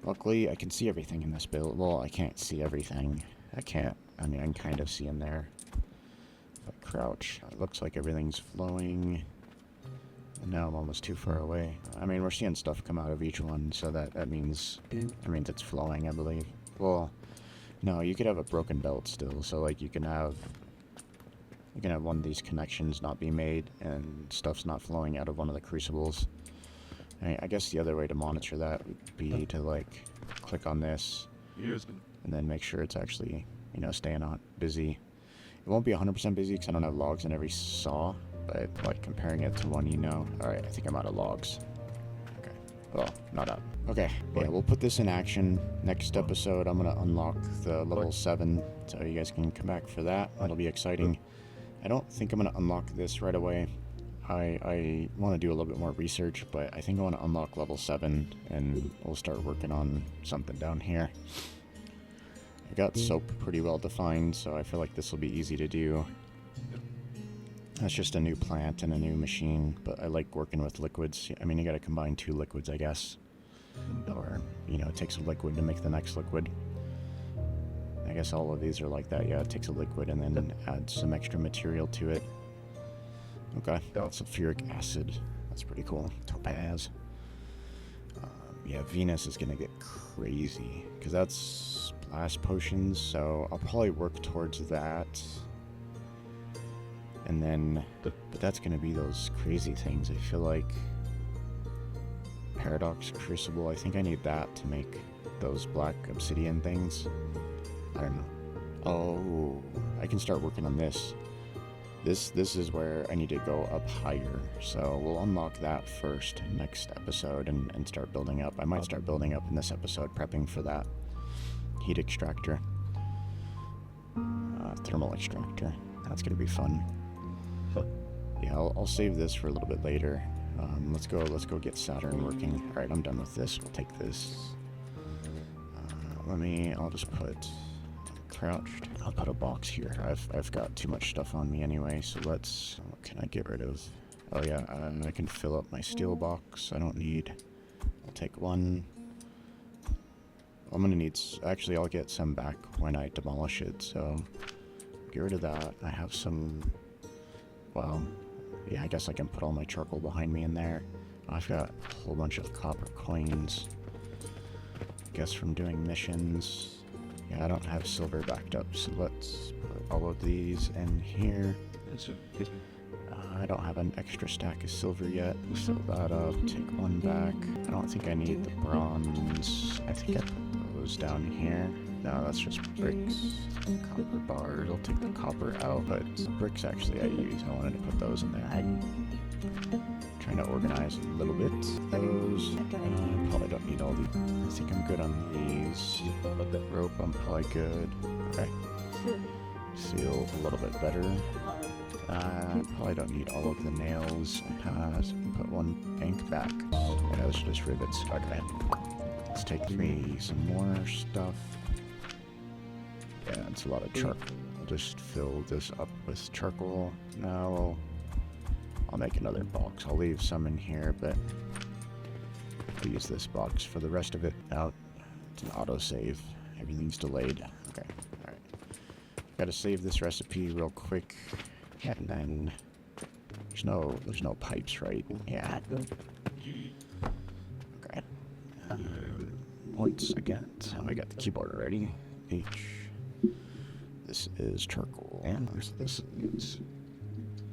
Luckily, I can see everything in this build. Well, I can't see everything. I mean, I can kind of see in there. If I crouch, it looks like everything's flowing. And now I'm almost too far away. I mean, we're seeing stuff come out of each one, so that means it's flowing, I believe. Well, no, you could have a broken belt still. So like you can have one of these connections not be made and stuff's not flowing out of one of the crucibles. I guess the other way to monitor that would be to like click on this and then make sure it's actually, you know, staying on busy. It won't be 100% busy because I don't have logs in every saw, but like comparing it to one, you know. Alright, I think I'm out of logs. Okay. Well, not out. Okay, yeah, we'll put this in action. Next episode, I'm going to unlock the level 7, so you guys can come back for that. That'll be exciting. I don't think I'm going to unlock this right away. I want to do a little bit more research, but I think I want to unlock level 7, and we'll start working on something down here. I got soap pretty well defined, so I feel like this will be easy to do. That's just a new plant and a new machine, but I like working with liquids. I mean, you gotta combine 2 liquids, I guess. Or, you know, it takes a liquid to make the next liquid. I guess all of these are like that. Yeah, it takes a liquid and then add some extra material to it. Okay, that's sulfuric acid. That's pretty cool. Topaz. Yeah, Venus is gonna get crazy because that's blast potions, so I'll probably work towards that. And then, but that's gonna be those crazy things. I feel like Paradox Crucible, I think I need that to make those black obsidian things. I don't know. Oh, I can start working on this. This is where I need to go up higher, so we'll unlock that first next episode and start building up. I might start building up in this episode, prepping for that heat extractor, thermal extractor. That's gonna be fun. Yeah, I'll save this for a little bit later. Let's go get Saturn working. All right, I'm done with this. We'll take this. I'll just put crouched. I'll put a box here. I've got too much stuff on me anyway, so what can I get rid of? Oh yeah, I can fill up my steel box. I don't need, I'll take one. I'm gonna need, actually I'll get some back when I demolish it, so get rid of that. I have some, well, yeah, I guess I can put all my charcoal behind me in there. I've got a whole bunch of copper coins, I guess from doing missions. Yeah, I don't have silver backed up, so let's put all of these in here. I don't have an extra stack of silver yet. Fill that up, take one back. I don't think I need the bronze. I think I put those down here. No, that's just bricks. Copper bars, I'll take the copper out, but bricks actually I use. I wanted to put those in there. I'm trying to organize a little bit. Those, probably don't need all these. I think I'm good on these. Rope, I'm probably good. Okay. Seal a little bit better. Probably don't need all of the nails. Pass. Put one bank back. Yeah, those are just rivets. Okay. Let's take some more stuff. Yeah, it's a lot of charcoal. I'll just fill this up with charcoal. Now I'll make another box. I'll leave some in here, but I'll use this box for the rest of it. Out. It's an autosave. Everything's delayed. Okay. Alright. Gotta save this recipe real quick. And then there's no pipes, right? Yeah. Okay. Points again. So I got the keyboard already. H. This is charcoal. And this is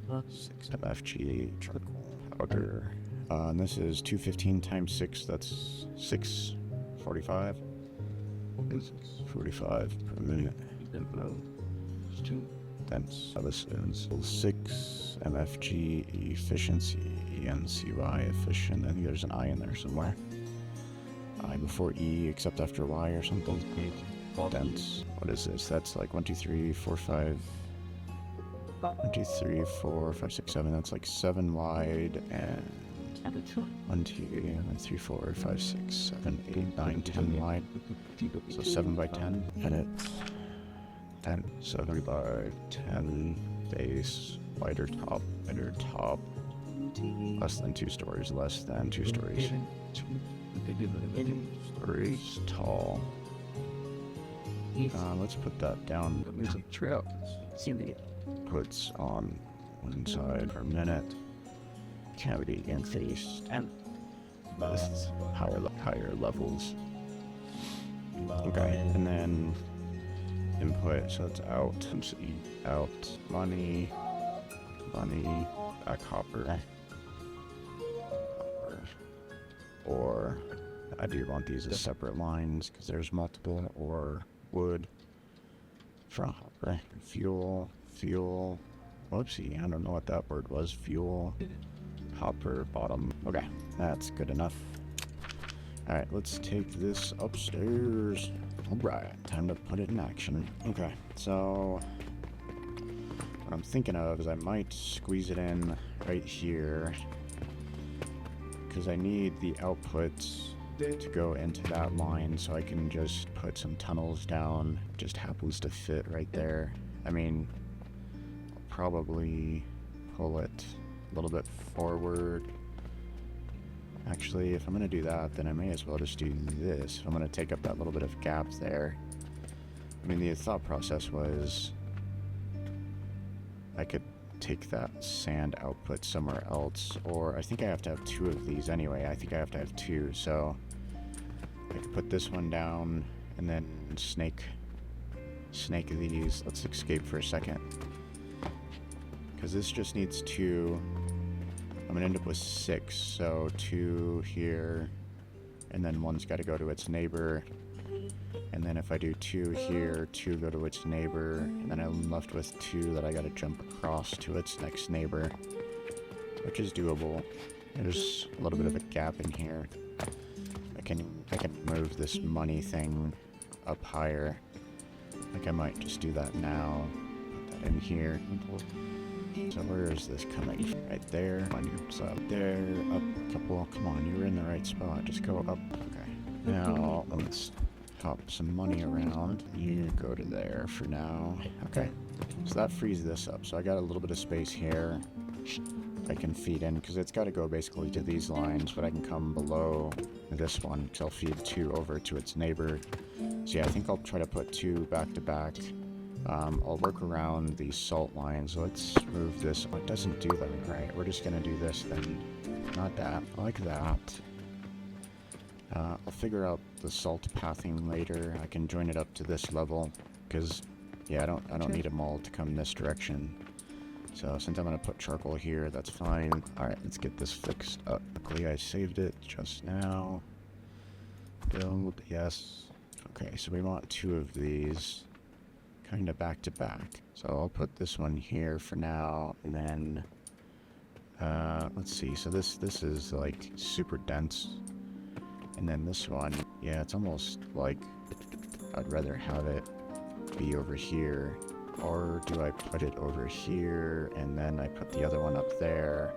6 MFG charcoal powder. And this is 215 times 6. That's 645. 45 per minute. Then so this is 6 MFG efficiency, ENCY efficient. I think there's an I in there somewhere. I before E except after Y or something. Dense. What is this? That's like 1, 2, 3, 4, 5. 1, 2, 3, 4, 5, 6, 7. That's like 7 wide and 1, 2, 3, 4, 5, 6, 7, 8, 9, 10 wide. So 7 by 10. Edit. 10. 7 by 10 base. Wider top. Less than 2 stories, less than 2 stories. 2 stories tall. Let's put that down. Puts on one side per minute. Cavity increased. And higher levels. Okay, and then input, so it's out. Out money, back hopper. Or I do want these as separate lines because there's multiple. Or wood, front hopper, fuel. Whoopsie, I don't know what that word was. Fuel, hopper, bottom. Okay, that's good enough. Alright, let's take this upstairs. Alright, time to put it in action. Okay, so what I'm thinking of is I might squeeze it in right here because I need the outputs to go into that line so I can just put some tunnels down. Just happens to fit right there. I mean, I'll probably pull it a little bit forward. Actually, if I'm going to do that, then I may as well just do this. I'm going to take up that little bit of gap there. I mean, the thought process was I could take that sand output somewhere else, or I think I have to have 2 of these anyway. I think I have to have 2, so I could put this one down and then snake these. Let's escape for a second, because this just needs 2. I'm gonna end up with 6, so 2 here, and then one's got to go to its neighbor, and then if I do 2 here, 2 go to its neighbor, and then I'm left with 2 that I got to jump across to its next neighbor, which is doable. There's a little bit of a gap in here. I can move this money thing up higher. Like I might just do that now. Put that in here. So where is this coming from? Right there. Come on, so up there, up a couple. Come on, you were in the right spot. Just go up. Okay. Now let's hop some money around. You go to there for now. Okay. So that frees this up. So I got a little bit of space here I can feed in, because it's got to go basically to these lines, but I can come below this one, because I'll feed 2 over to its neighbor. So yeah, I think I'll try to put 2 back to back. I'll work around the salt lines. Let's move this. Oh, it doesn't do that. Right, we're just gonna do this then. Not that. Like that. I'll figure out the salt pathing later. I can join it up to this level, because yeah, I don't need them all to come this direction. So since I'm gonna put charcoal here, that's fine. All right, let's get this fixed up. Luckily, I saved it just now. Build, yes. Okay, so we want 2 of these. Kind of back to back. So I'll put this one here for now, and then let's see. So this is like super dense, and then this one, yeah, it's almost like I'd rather have it be over here, or do I put it over here and then I put the other one up there,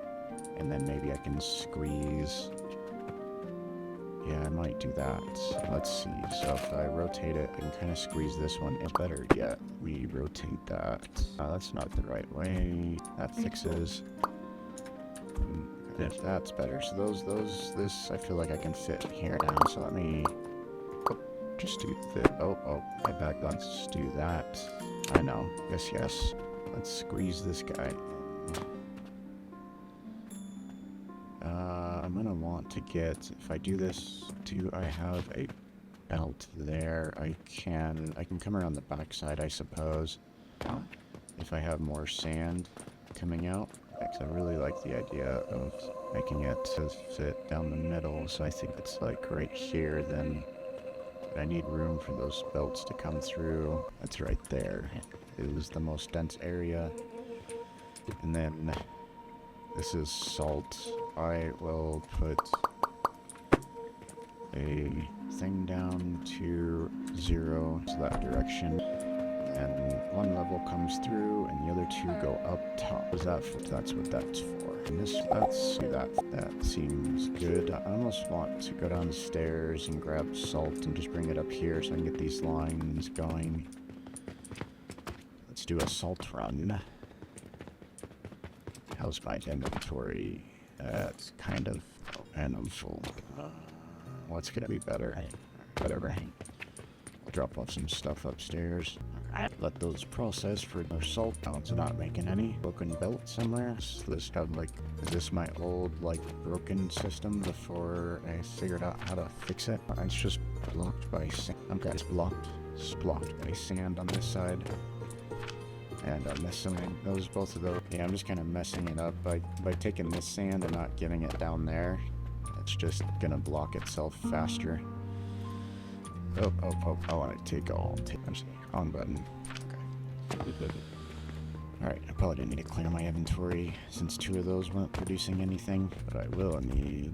and then maybe I can squeeze. Yeah, I might do that. Let's see. So if I rotate it, I can kind of squeeze this one in. Better yet, we rotate that. That's not the right way. That fixes. That's better. So this, I feel like I can fit here now. So let me just do the. Oh, my back. Let's do that. I know. Yes. Let's squeeze this guy. I'm gonna want to get, if I do this, do I have a belt there? I can come around the backside, I suppose, if I have more sand coming out. Because I really like the idea of making it to fit down the middle, so I think it's like right here then. But I need room for those belts to come through. That's right there. It is the most dense area. And then this is salt. I will put a thing down to 0 to that direction, and one level comes through and the other 2 go up top. Is that for? That's what that's for. And that seems good. I almost want to go down the stairs and grab salt and just bring it up here so I can get these lines going. Let's do a salt run. How's my inventory? That's kind of... And I'm full. What's gonna be better? Whatever. I'll drop off some stuff upstairs. Let those process for their salt. Now it's not making any. Broken belt somewhere. So this have like... Is this my old like broken system before I figured out how to fix it? It's just blocked by sand. Okay, it's blocked. It's blocked by sand on this side. And I'm messing those, both of those. Yeah, I'm just kind of messing it up by taking this sand and not getting it down there. It's just gonna block itself faster. Oh, I want to take all. On button. Okay. Alright, I probably didn't need to clear my inventory since 2 of those weren't producing anything, but I will need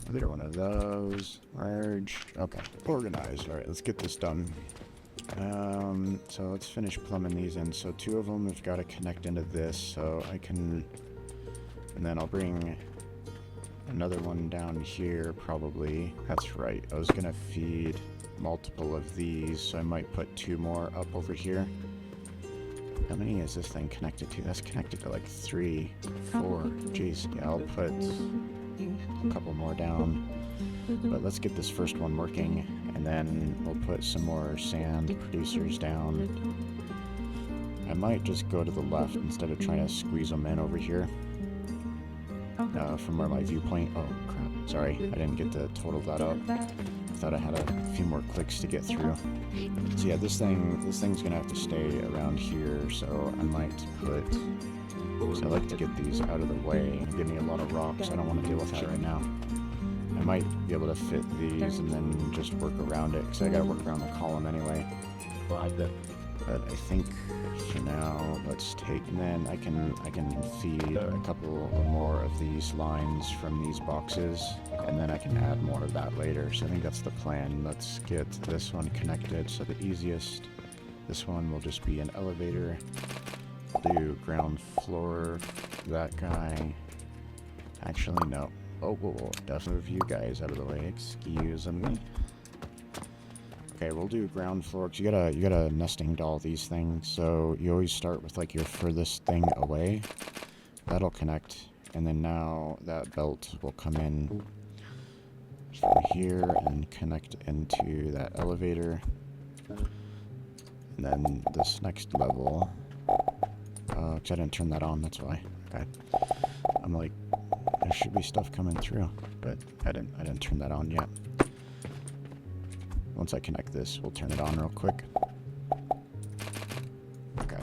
either one of those. Large. Okay. Organized. Alright, let's get this done. So let's finish plumbing these in. So 2 of them have got to connect into this, so I can... And then I'll bring another one down here, probably. That's right. I was going to feed multiple of these, so I might put 2 more up over here. How many is this thing connected to? That's connected to like 3, 4. Jeez. Yeah, I'll put a couple more down. But let's get this first one working, and then we'll put some more sand producers down. I might just go to the left instead of trying to squeeze them in over here. From where my viewpoint... Oh, crap. Sorry, I didn't get to total that up. I thought I had a few more clicks to get through. So yeah, this thing's gonna have to stay around here, so I might put... So I like to get these out of the way. Give me a lot of rocks. I don't want to deal with that right now. I might be able to fit these and then just work around it, because I gotta work around the column anyway. But I think for now, let's take, and then I can feed a couple more of these lines from these boxes, and then I can add more of that later. So I think that's the plan. Let's get this one connected. So the easiest, this one will just be an elevator. I'll do ground floor, that guy. Actually, no. Oh, whoa, definitely move you guys out of the way. Excuse me. Okay, we'll do ground floor, because you gotta nesting doll these things, so you always start with like your furthest thing away. That'll connect, and then now that belt will come in from here and connect into that elevator. And then this next level, because I didn't turn that on, that's why. Okay. I'm like, there should be stuff coming through, but I didn't turn that on yet. Once I connect this, we'll turn it on real quick. Okay.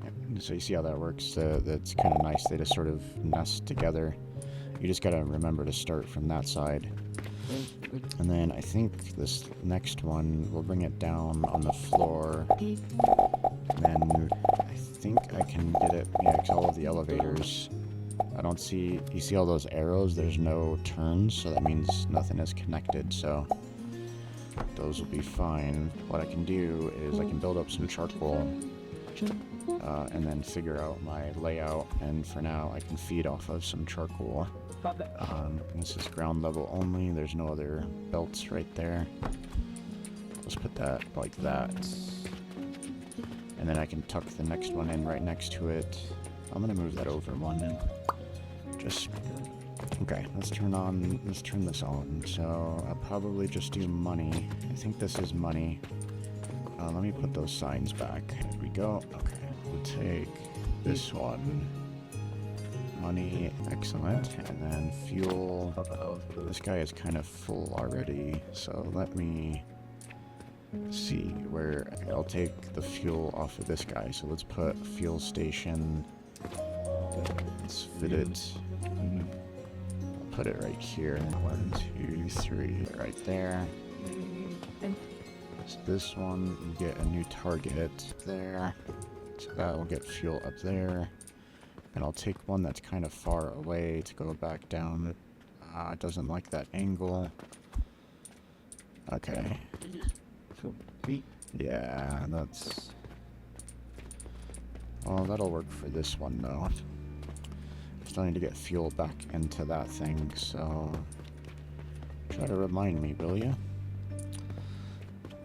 Yep. So you see how that works? That's kind of nice. They just sort of nest together. You just gotta remember to start from that side. And then I think this next one, we'll bring it down on the floor. And then I think I can get it, yeah, because all of the elevators, I don't see, you see all those arrows? There's no turns, so that means nothing is connected, so those will be fine. What I can do is I can build up some charcoal and then figure out my layout, and for now I can feed off of some charcoal. This is ground level only, there's no other belts right there. Let's put that like that. And then I can tuck the next one in right next to it. I'm gonna move that over one and just... Okay, let's turn this on. So I'll probably just do money. I think this is money. Let me put those signs back. There we go. Okay, we'll take this one. Money, excellent. And then fuel. This guy is kind of full already, so let me see where... I'll take the fuel off of this guy. So let's put fuel station. Let's fit it. Put it right here. 1, 2, 3, right there. So this one, you get a new target there. So that will get fuel up there. And I'll take one that's kind of far away to go back down. It doesn't like that angle. Okay. Yeah, that's... Well, that'll work for this one though. Still need to get fuel back into that thing, so try to remind me, will you?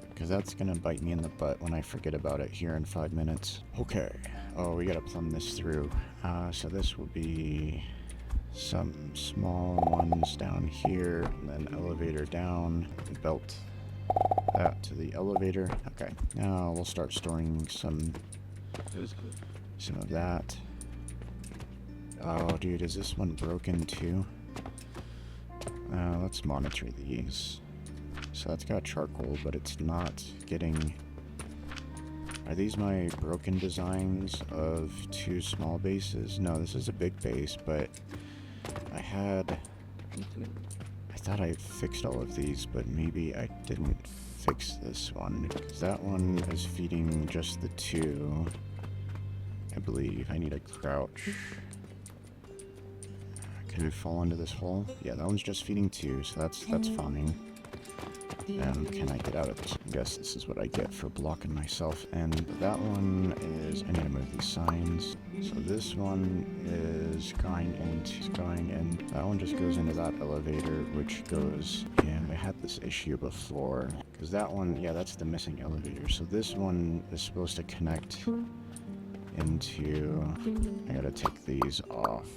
Because that's gonna bite me in the butt when I forget about it here in 5 minutes. Okay. Oh, we gotta plumb this through. So this will be some small ones down here, and then elevator down, belt that to the elevator. Okay, now we'll start storing some of that. Oh, dude, is this one broken too? Let's monitor these. So that's got charcoal, but it's not getting... Are these my broken designs of 2 small bases? No, this is a big base, but I thought I fixed all of these, but maybe I didn't fix this one, because that one is feeding just the 2. I believe I need a crouch. Can we fall into this hole? Yeah, that one's just feeding 2, so that's fine. Can I get out of this? I guess this is what I get for blocking myself. And that one is... I need to move these signs. So this one is going in. That one just goes into that elevator, which goes... Yeah, I had this issue before. Because that one... Yeah, that's the missing elevator. So this one is supposed to connect into... I gotta take these off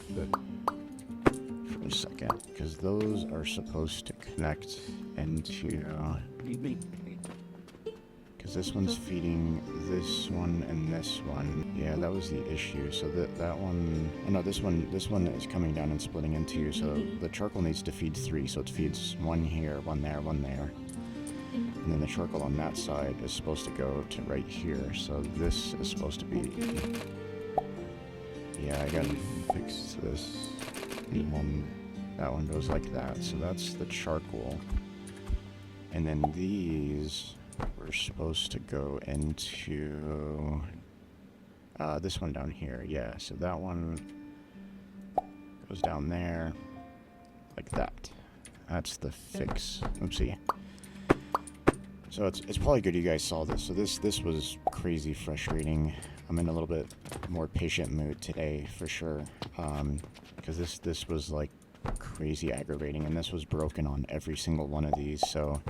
for a second. Because those are supposed to connect into... Because this one's feeding this one and this one. Yeah, that was the issue. So that one... Oh no, this one is coming down and splitting in 2. So the charcoal needs to feed 3. So it feeds 1 here, 1 there, 1 there. And then the charcoal on that side is supposed to go to right here. So this is supposed to be... Yeah, I gotta fix this. And then that one goes like that. So that's the charcoal. And then these were supposed to go into this one down here. Yeah, so that one goes down there like that. That's the fix. Oopsie. So it's probably good you guys saw this. So this was crazy frustrating. I'm in a little bit more patient mood today for sure. Because this was like crazy aggravating, and this was broken on every single one of these. So,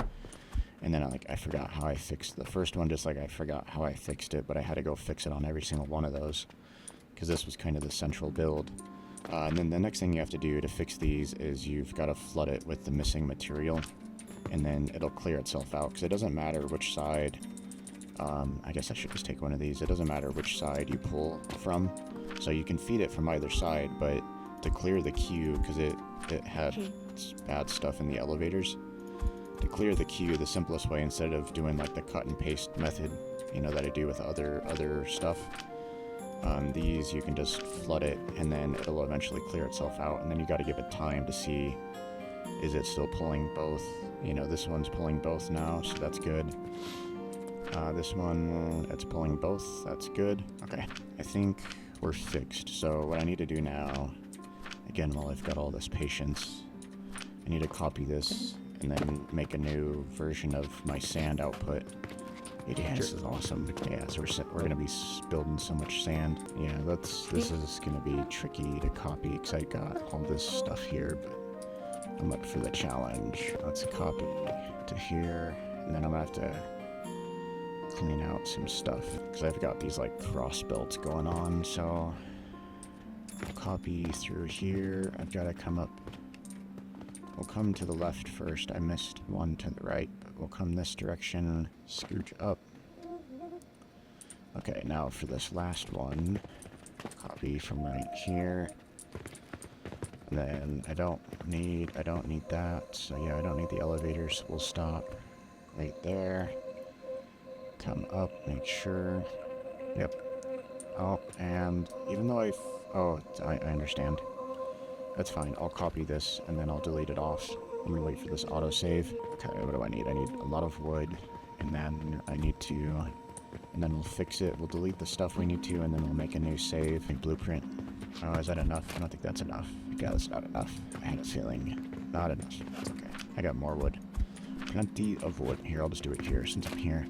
and then I forgot how I fixed the first one, just like I forgot how I fixed it, but I had to go fix it on every single one of those because this was kind of the central build. And then the next thing you have to do to fix these is you've got to flood it with the missing material, and then it'll clear itself out, because it doesn't matter which side. I guess I should just take one of these. It doesn't matter which side you pull from, so you can feed it from either side, but to clear the queue, because it had bad stuff in the elevators, to clear the queue the simplest way, instead of doing like the cut and paste method, you know, that I do with other stuff, these you can just flood it and then it'll eventually clear itself out, and then you got to give it time to see, is it still pulling both? You know, this one's pulling both now, so that's good. This one, it's pulling both, that's good. Okay, I think we're fixed. So what I need to do now, again, while I've got all this patience, I need to copy this and then make a new version of my sand output. Yeah, this is awesome. Yeah, so we're gonna be building so much sand. Yeah, this is gonna be tricky to copy because I got all this stuff here, but I'm up for the challenge. Let's copy to here, and then I'm gonna have to clean out some stuff because I've got these like cross belts going on. So I'll copy through here. I've got to come up. We'll come to the left first. I missed one to the right, but we'll come this direction, scooch up. Okay, now for this last one, copy from right here. And then I don't need that. So yeah, I don't need the elevators. We'll stop right there. Come up, make sure. Yep. Oh, and even though I understand. That's fine. I'll copy this and then I'll delete it off. I'm gonna wait for this autosave. Okay, what do I need? I need a lot of wood, and then I need to, and then we'll fix it. We'll delete the stuff we need to, and then we'll make a new save and blueprint. Oh, is that enough? I don't think that's enough. Yeah, that's not enough. I had a feeling. Not enough. That's okay. I got more wood. Plenty of wood. Here, I'll just do it here since I'm here.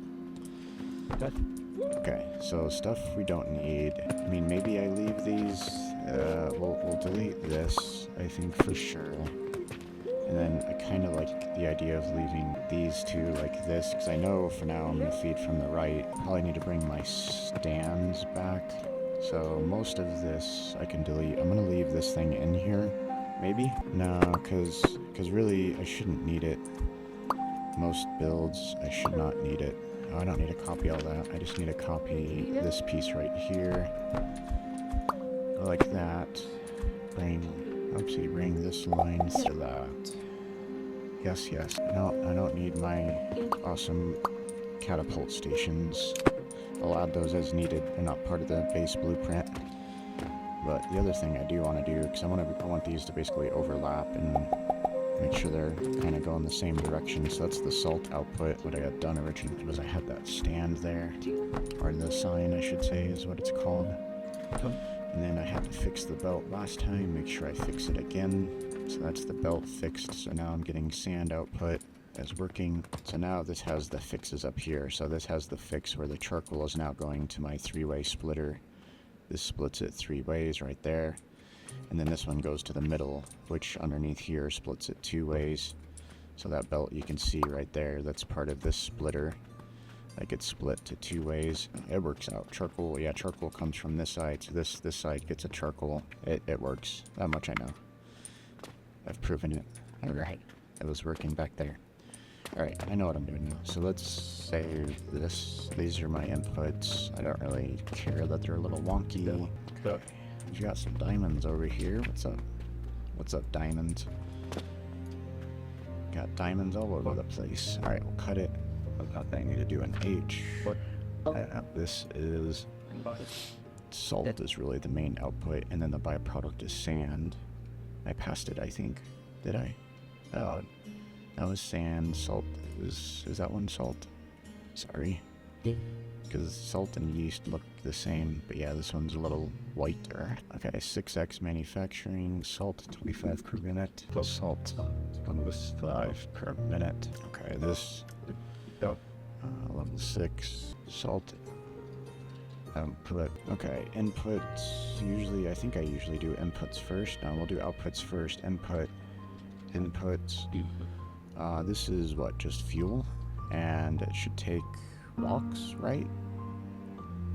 Good. Okay, so stuff we don't need. I mean, maybe I leave these. We'll delete this, I think, for sure. And then I kind of like the idea of leaving these two like this, because I know for now I'm going to feed from the right. Probably need to bring my stands back. So most of this I can delete. I'm going to leave this thing in here, Maybe? No, because really I shouldn't need it. Most builds, I should not need it. Oh, I don't need to copy all that. I just need to copy this piece right here. Go like that. Bring this line to that. Yes. I don't need my awesome catapult stations. I'll add those as needed. They're not part of the base blueprint. But the other thing I do want to do, because I want these to basically overlap and make sure they're kind of going the same direction. So that's the salt output. What I had done originally was I had that stand there, or the sign I should say is what it's called. And then I had to fix the belt last time, make sure I fix it again. So that's the belt fixed. So now I'm getting sand output as working. So now this has the fixes up here. So this has the fix where the charcoal is now going to my 3-way splitter. This splits it 3 ways right there. And then this one goes to the middle, which underneath here splits it 2 ways. So that belt you can see right there, that's part of this splitter. That gets split to 2 ways. It works out. Charcoal, yeah, charcoal comes from this side, so this side gets a charcoal. It works. That much I know. I've proven it. Alright. It was working back there. Alright, I know what I'm doing now. So let's save this. These are my inputs. I don't really care that they're a little wonky. You got some diamonds over here. What's up? What's up, diamonds? Got diamonds all over the place. Alright, we'll cut it. I need to do an H. This is salt is really the main output, and then the byproduct is sand. I passed it, I think. Did I? Oh, that was sand. Salt is that one salt? Sorry, because salt and yeast look the same, but yeah, this one's a little whiter. Okay, 6x manufacturing, salt 25 per minute, salt 5 per minute. Okay, this level 6 salt output. Okay, inputs. Usually, I think I usually do inputs first. Now we'll do outputs first. Inputs. This is what, just fuel, and it should take rocks, right?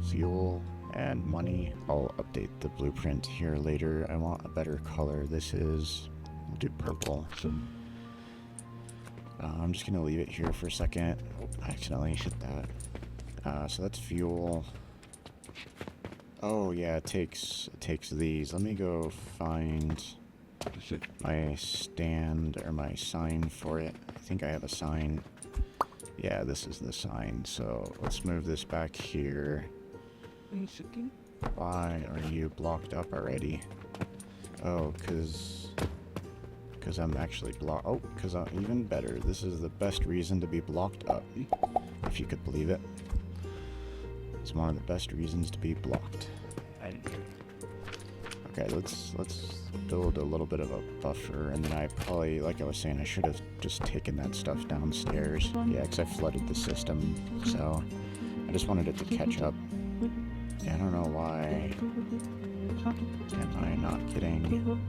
Fuel and money. I'll update the blueprint here later. I want a better color. We'll do purple. I'm just gonna leave it here for a second. I accidentally hit that. So that's fuel. Oh yeah, it takes these. Let me go find my stand or my sign for it. I think I have a sign. Yeah, this is the sign. So let's move this back here. Why are you blocked up already? Oh, because I'm actually blocked. Oh, because I'm even better. This is the best reason to be blocked up, if you could believe it. It's one of the best reasons to be blocked. Okay, let's build a little bit of a buffer, and then I probably, like I was saying, I should have just taken that stuff downstairs. Yeah, because I flooded the system, so I just wanted it to catch up. Yeah, I don't know why am I not getting...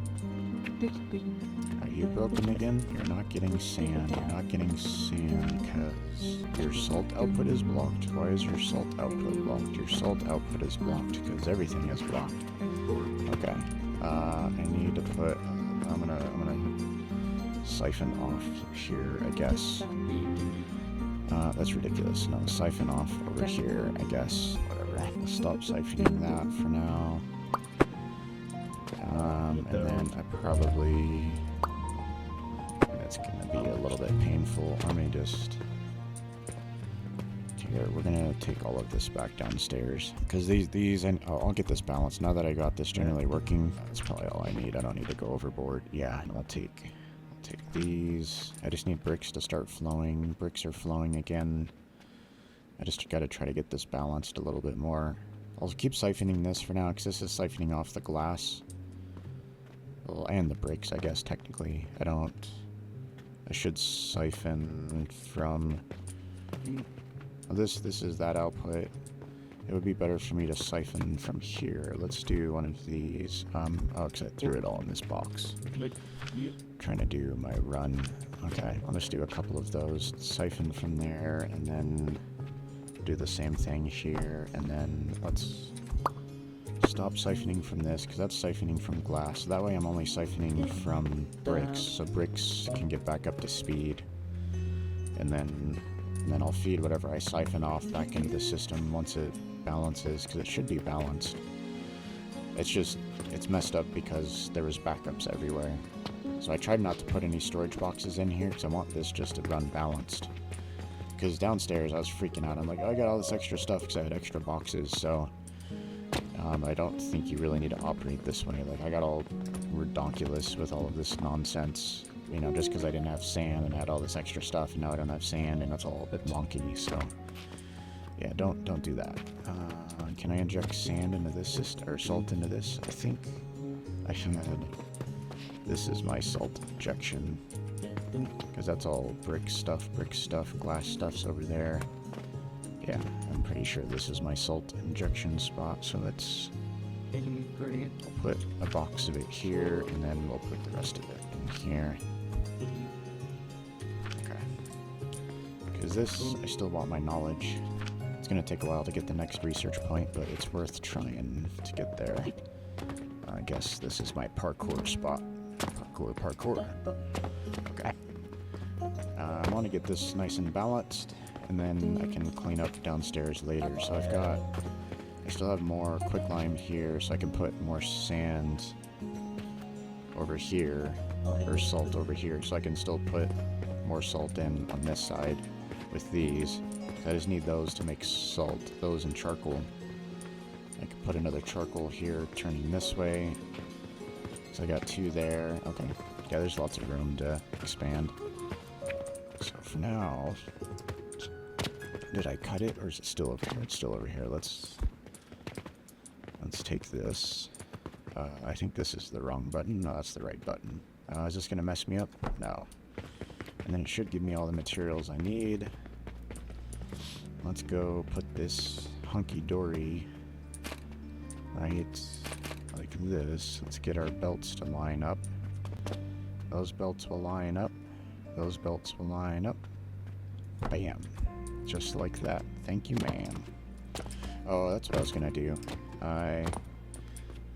Are you broken again? You're not getting sand. You're not getting sand because your salt output is blocked. Why is your salt output blocked? Your salt output is blocked because everything is blocked. Okay. I need to put... I'm gonna siphon off here, I guess. That's ridiculous. No, siphon off over here, I guess. Whatever. I'll stop siphoning that for now. And then I probably... That's gonna be a little bit painful. Let me just... Here, we're gonna take all of this back downstairs. Because these, and I'll get this balanced. Now that I got this generally working, that's probably all I need. I don't need to go overboard. Yeah, I'll take these. I just need bricks to start flowing. Bricks are flowing again. I just gotta try to get this balanced a little bit more. I'll keep siphoning this for now, because this is siphoning off the glass. Well, and the bricks, I guess, technically. I should siphon from... This is that output. It would be better for me to siphon from here. Let's do one of these. Oh, because I threw it all in this box. Trying to do my run. Okay, I'll just do a couple of those. Siphon from there, and then do the same thing here, and then let's stop siphoning from this, because that's siphoning from glass. That way I'm only siphoning from bricks, so bricks can get back up to speed. And then I'll feed whatever I siphon off back into the system once it balances, because it should be balanced. It's messed up because there was backups everywhere. So I tried not to put any storage boxes in here, because I want this just to run balanced. Because downstairs I was freaking out. I'm like, oh, I got all this extra stuff because I had extra boxes, so I don't think you really need to operate this way. Like, I got all redonkulous with all of this nonsense, you know, just because I didn't have sand and I had all this extra stuff, and now I don't have sand, and it's all a bit wonky, so yeah, don't do that. Can I inject sand into this system, or salt into this? I think I should. This is my salt injection, because that's all brick stuff, glass stuff's over there. Yeah, I'm pretty sure this is my salt injection spot, so let's put a box of it here, and then we'll put the rest of it in here. Okay. Because this, I still want my knowledge. It's going to take a while to get the next research point, but it's worth trying to get there. I guess this is my parkour spot. Parkour. Okay. I want to get this nice and balanced, and then I can clean up downstairs later. So I still have more quicklime here, so I can put more sand over here, or salt over here, so I can still put more salt in on this side with these. I just need those to make salt, those and charcoal. I could put another charcoal here, turning this way. So I got 2 there. Okay. Yeah, there's lots of room to expand. So for now, did I cut it, or is it still over here? It's still over here. Let's take this. I think this is the wrong button. No, that's the right button. Is this gonna mess me up? No. And then it should give me all the materials I need. Let's go put this hunky-dory right like this. Let's get our belts to line up. Those belts will line up. Those belts will line up. Bam. Just like that. Thank you, ma'am. Oh, that's what I was gonna do.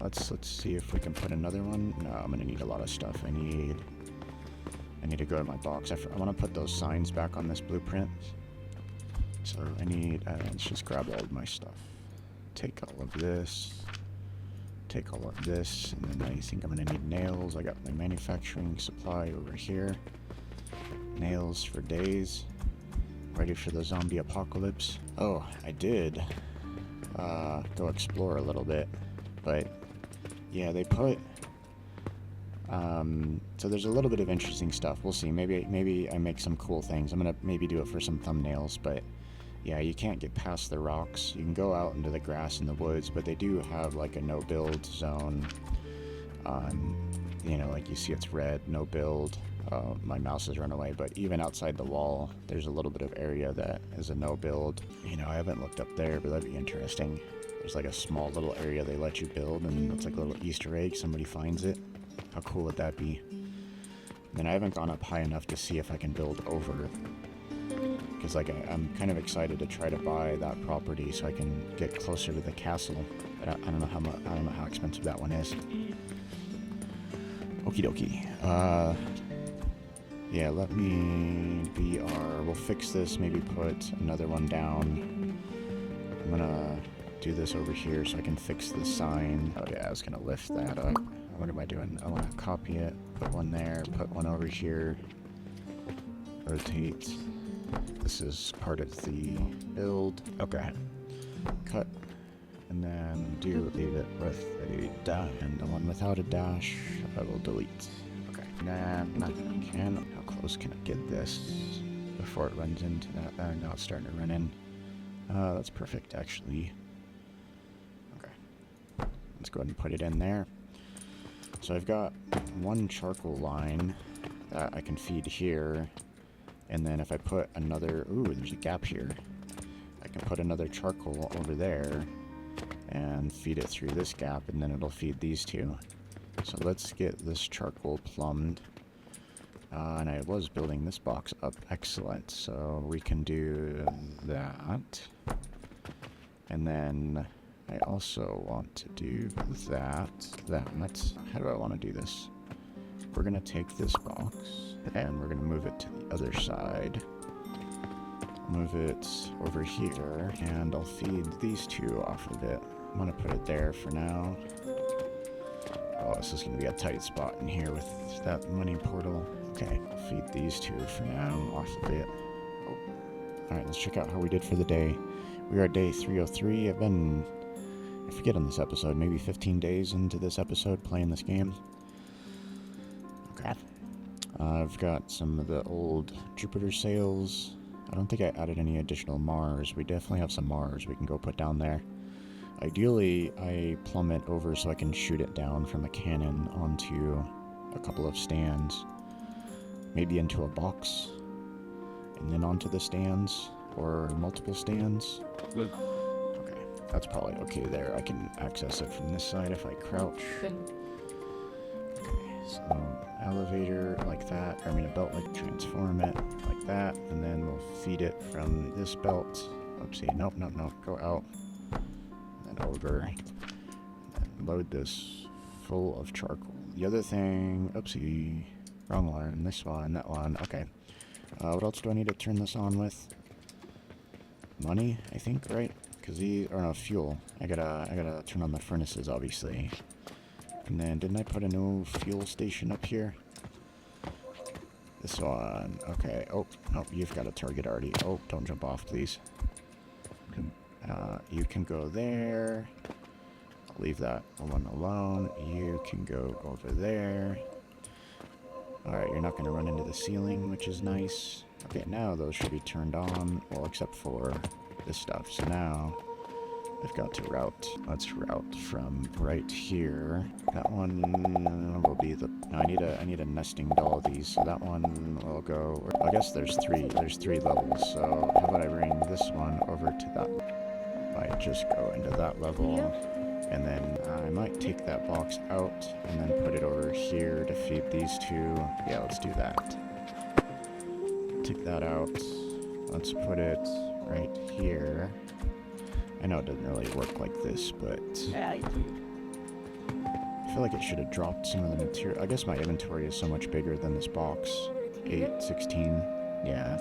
Let's see if we can put another one. No, I'm gonna need a lot of stuff. I need to go to my box. I want to put those signs back on this blueprint. So I need, let's just grab all of my stuff. Take all of this. Take all of this, and then I think I'm gonna need nails. I got my manufacturing supply over here. Nails for days. Ready for the zombie apocalypse. Oh, I did go explore a little bit, but yeah, they put so there's a little bit of interesting stuff. We'll see. Maybe I make some cool things. I'm gonna maybe do it for some thumbnails, but yeah, you can't get past the rocks. You can go out into the grass in the woods, but they do have like a no build zone. You know, like you see it's red, no build. My mouse has run away, but even outside the wall, there's a little bit of area that is a no build. You know, I haven't looked up there, but that'd be interesting. There's like a small little area they let you build, and it's like a little Easter egg. Somebody finds it. How cool would that be? Then I haven't gone up high enough to see if I can build over, because like I'm kind of excited to try to buy that property so I can get closer to the castle. I don't know how much. I don't know how expensive that one is. Okie dokie. Yeah, let me we'll fix this, maybe put another one down. I'm gonna do this over here so I can fix the sign. Oh yeah, I was gonna lift that up. What am I doing? I wanna copy it, put one there, put one over here. Rotate. This is part of the build. Okay. Cut. And then leave it with a dash. And the one without a dash, I will delete. Okay. Nah, how close can I get this before it runs into that? Now it's starting to run in. That's perfect, actually. Okay. Let's go ahead and put it in there. So I've got one charcoal line that I can feed here. And then if I put another... Ooh, there's a gap here. I can put another charcoal over there and feed it through this gap, and then it'll feed these two. So let's get this charcoal plumbed. And I was building this box up. Excellent. So we can do that. And then I also want to do that. How do I want to do this? We're going to take this box, and we're going to move it to the other side. Move it over here, and I'll feed these two off of it. I'm going to put it there for now. Oh, this is going to be a tight spot in here with that money portal. Okay, I'll feed these two for now off of it. Oh. Alright, let's check out how we did for the day. We are at day 303. I forget on this episode, maybe 15 days into this episode playing this game. Okay. I've got some of the old Jupiter sails. I don't think I added any additional Mars. We definitely have some Mars we can go put down there. Ideally, I plumb it over so I can shoot it down from a cannon onto a couple of stands. Maybe into a box, and then onto the stands, or multiple stands. Okay, that's probably okay there. I can access it from this side if I crouch. Okay, so elevator like that, I mean a belt, like transform it like that, and then we'll feed it from this belt. Oopsie, nope, go out. Over and then load this full of charcoal. The other thing, oopsie, wrong one, this one, that one, okay. What else do I need to turn this on with? Money, I think, right? Because these, or no, fuel. I gotta turn on the furnaces, obviously. And then, didn't I put a new fuel station up here? This one, okay. Oh, you've got a target already. Oh, don't jump off, please. You can go there. I'll leave that one alone. You can go over there. Alright, you're not going to run into the ceiling, which is nice. Okay, now those should be turned on. Well, except for this stuff. So now, I've got to route. Let's route from right here. That one will be the... No, I need a nesting doll of these. So that one will go... I guess there's three levels. So how about I bring this one over to that... I just go into that level, and then I might take that box out and then put it over here to feed these two. Yeah, let's do that. Take that out. Let's put it right here. I know it doesn't really work like this, but I feel like it should have dropped some of the material. I guess my inventory is so much bigger than this box. 8, 16. Yeah,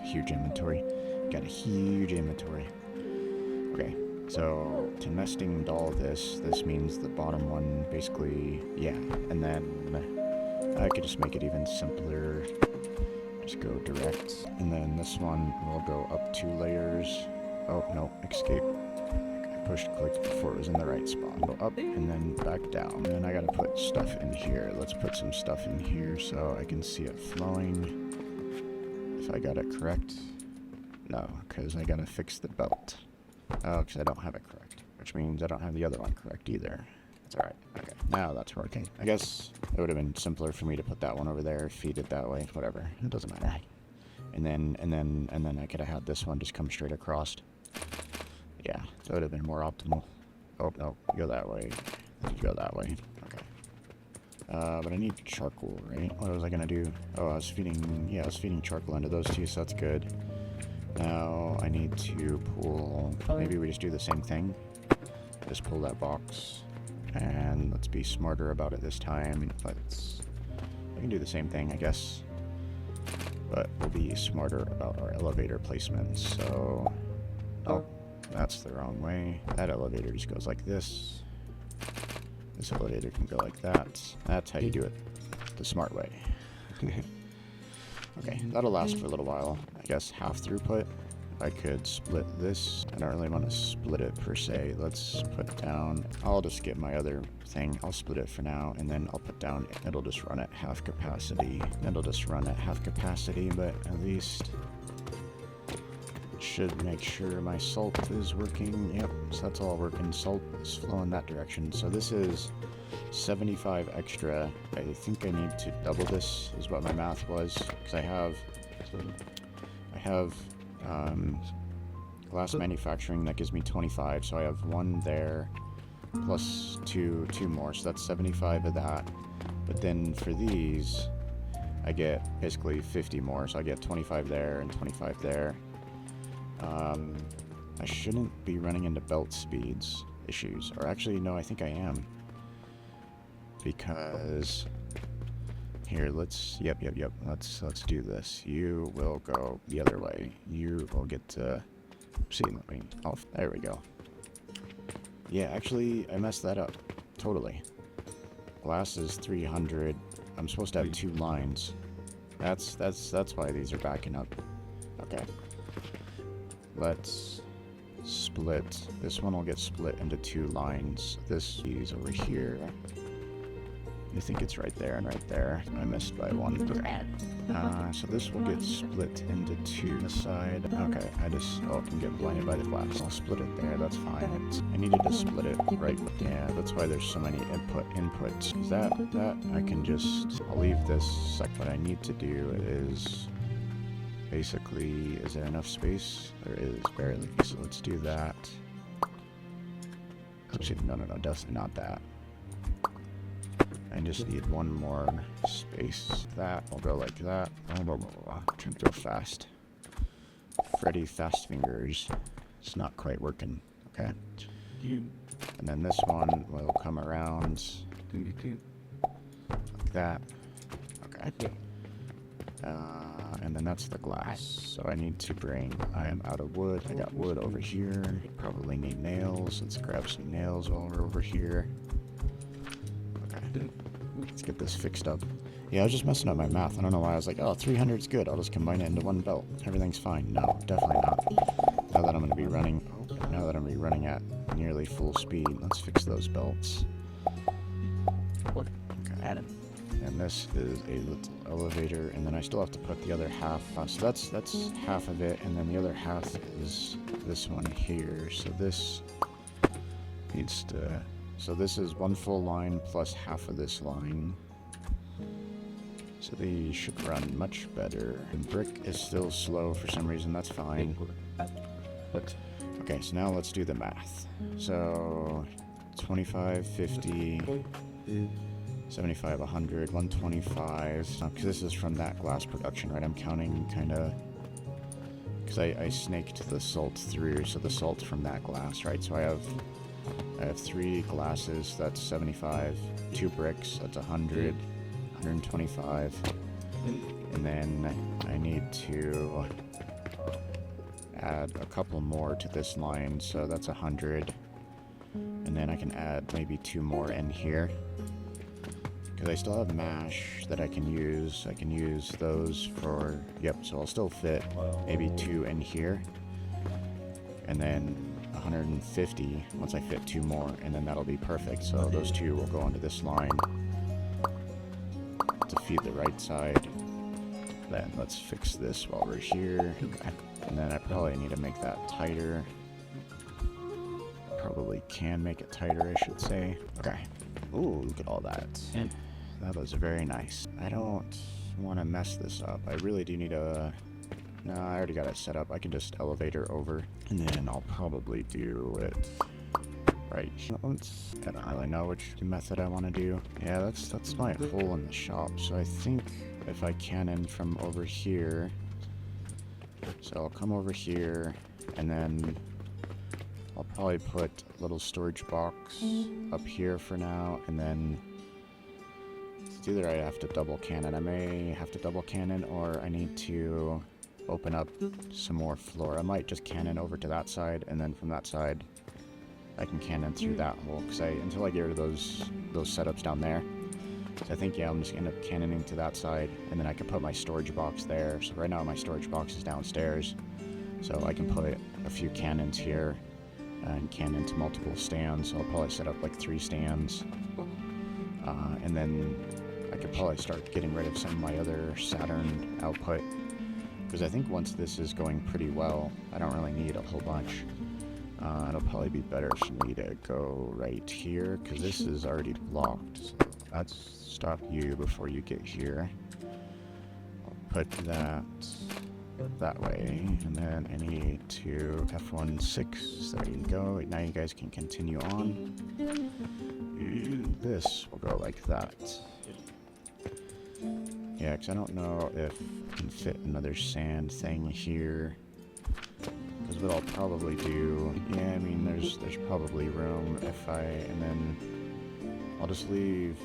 huge inventory. Got a huge inventory. Okay, so to nesting doll this means the bottom one basically, yeah, and then I could just make it even simpler, just go direct, and then this one will go up 2 layers. Oh, no, escape. I pushed click before it was in the right spot. Go up and then back down, and then I gotta put stuff in here. Let's put some stuff in here so I can see it flowing. If I got it correct. No, because I gotta fix the belt. Oh, because I don't have it correct, which means I don't have the other one correct either. That's alright. Okay, now that's working. I guess it would have been simpler for me to put that one over there, feed it that way, whatever. It doesn't matter. And then I could have had this one just come straight across. Yeah, that would have been more optimal. Oh, no, go that way. Go that way. Okay. But I need charcoal, right? What was I gonna do? Oh, I was feeding charcoal into those two, so that's good. Now I need to pull, maybe we just do the same thing. Just pull that box, and let's be smarter about it this time. We can do the same thing, I guess, but we'll be smarter about our elevator placement. So, oh, that's the wrong way. That elevator just goes like this. This elevator can go like that. That's how you do it the smart way. Okay, that'll last for a little while. I guess half throughput. I could split this. I don't really want to split it per se. Let's put down... I'll just get my other thing. I'll split it for now, and then I'll put down... It'll just run at half capacity. It'll just run at half capacity, but at least... It should make sure my salt is working. Yep, so that's all working. Salt is flowing that direction. So this is 75 extra. I think I need to double this, is what my math was, because I have glass manufacturing that gives me 25, so I have 1 there plus two more, so that's 75 of that. But then for these I get basically 50 more, so I get 25 there and 25 there. I shouldn't be running into belt speeds. issues. Or actually, no, I think I am. Because here, let's let's do this. You will go the other way. You will get to see, let me off. There we go. Yeah, actually I messed that up. Totally. Glass is 300. I'm supposed to have 2 lines. That's why these are backing up. Okay. Let's split. This one will get split into 2 lines. This is over here. I think it's right there and right there. I missed by 1. So this will get split into 2 this side. Okay, I'm getting blinded by the glass. I'll split it there, that's fine. I needed to split it right. Yeah, that's why there's so many inputs. That I can just, I'll leave this. What I need to do is basically, is there enough space? There is barely. So let's do that. Actually, no, definitely not that. I just need 1 more space. That will go like that. Trying to go fast. Freddy Fast Fingers. It's not quite working. Okay. And then this one will come around like that. Okay. And then that's the glass. So I need to bring. I am out of wood. I got wood over here. Probably need nails. Let's grab some nails while we're over here. Let's get this fixed up. Yeah, I was just messing up my math. I don't know why I was like, oh, 300 is good. I'll just combine it into 1 belt. Everything's fine. No, definitely not. Now that I'm going to be running at nearly full speed, let's fix those belts. Okay. And this is a little elevator, and then I still have to put the other half. So that's half of it, and then the other half is this one here. So this needs to. So this is 1 full line plus half of this line. So these should run much better. And brick is still slow for some reason, that's fine. Okay, so now let's do the math. So 25, 50, 75, 100, 125. Because this is from that glass production, right? I'm counting kind of... Because I snaked the salt through, so the salt's from that glass, right? So I have 3 glasses, that's 75, 2 bricks, that's 100, 125, and then I need to add a couple more to this line, so that's 100, and then I can add maybe 2 more in here, because I still have mash that I can use. I can use those for, yep, so I'll still fit maybe 2 in here, and then 150 once I fit 2 more, and then that'll be perfect. So those 2 will go onto this line to feed the right side. Then let's fix this while we're here. And then I probably need to make that tighter. Probably can make it tighter, I should say. Okay. Ooh, look at all that. That was very nice. I don't want to mess this up. I really do need a... No, I already got it set up. I can just elevator over, and then I'll probably do it right here. I don't really know which method I want to do. Yeah, that's my hole in the shop. So I think if I cannon from over here, so I'll come over here, and then I'll probably put a little storage box up here for now, and then it's either I have to double cannon. I may have to double cannon, or I need to open up some more floor. I might just cannon over to that side, and then from that side I can cannon through that hole, because until I get rid of those setups down there. So I think, yeah, I'm just gonna end up cannoning to that side, and then I can put my storage box there. So right now my storage box is downstairs, so I can put a few cannons here and cannon to multiple stands. So I'll probably set up like 3 stands, and then I could probably start getting rid of some of my other Saturn output, because I think once this is going pretty well, I don't really need a whole bunch. It'll probably be better for me to go right here, because this is already blocked. So let's stop you before you get here. I'll put that way, and then I need to F16. There you go. Now you guys can continue on. This will go like that. Yeah, because I don't know if I can fit another sand thing here, is what I'll probably do. Yeah, I mean, there's probably room if and then I'll just leave.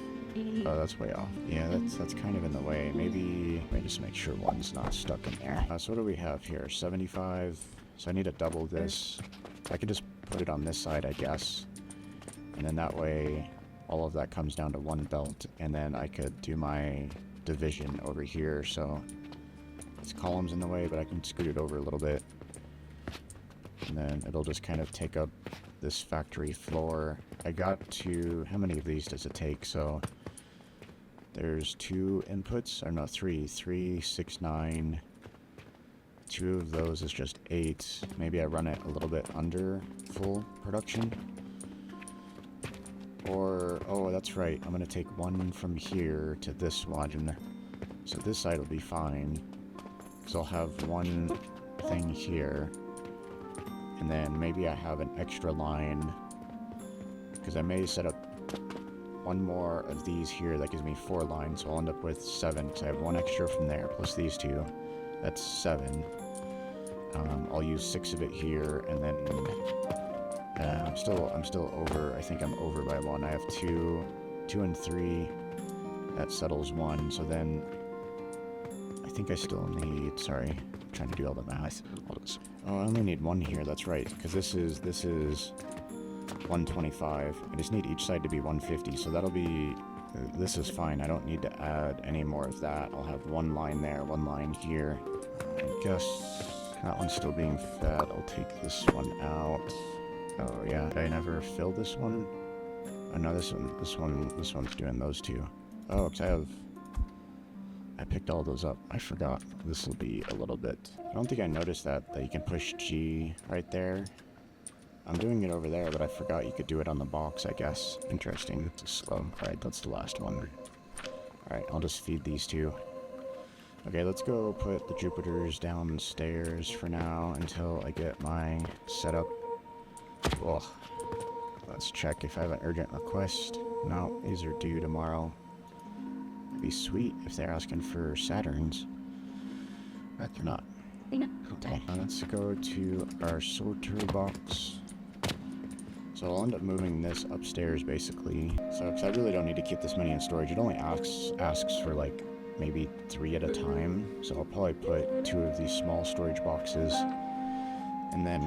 Oh, that's way off. Yeah, that's kind of in the way. Maybe let me just make sure one's not stuck in there. So what do we have here? 75. So I need to double this. I could just put it on this side, I guess. And then that way, all of that comes down to one belt. And then I could do my division over here. So it's columns in the way, but I can scoot it over a little bit. And then it'll just kind of take up this factory floor. I got to, how many of these does it take? So there's 2 inputs, or no, 3, 6, 9. 2 of those is just 8. Maybe I run it a little bit under full production. Or, oh, that's right, I'm gonna take 1 from here to this one. So this side will be fine, because I'll have 1 thing here. And then maybe I have an extra line, because I may set up 1 more of these here that gives me 4 lines, so I'll end up with 7, because I have 1 extra from there, plus these 2. That's 7. I'll use 6 of it here, and then I'm still over. I think I'm over by 1. I have 2 and 3. That settles 1. So then I think I still need. Sorry, I'm trying to do all the math. Oh, I only need 1 here. That's right, because this is 125. I just need each side to be 150. So that'll be. This is fine. I don't need to add any more of that. I'll have 1 line there, 1 line here. I guess that one's still being fed. I'll take this one out. Oh yeah, did I never fill this one? Oh no, this one's doing those 2. Oh, because I picked all those up. I forgot. This will be a little bit. I don't think I noticed that you can push G right there. I'm doing it over there, but I forgot you could do it on the box, I guess. Interesting. It's slow. Alright, that's the last one. Alright, I'll just feed these 2. Okay, let's go put the Jupiters downstairs for now until I get my setup. Ugh. Let's check if I have an urgent request. No, these are due tomorrow. It'd be sweet if they're asking for Saturns. But they're not. Okay, let's go to our sorter box. So I'll end up moving this upstairs basically. So, because I really don't need to keep this many in storage. It only asks for like maybe 3 at a time. So I'll probably put 2 of these small storage boxes. And then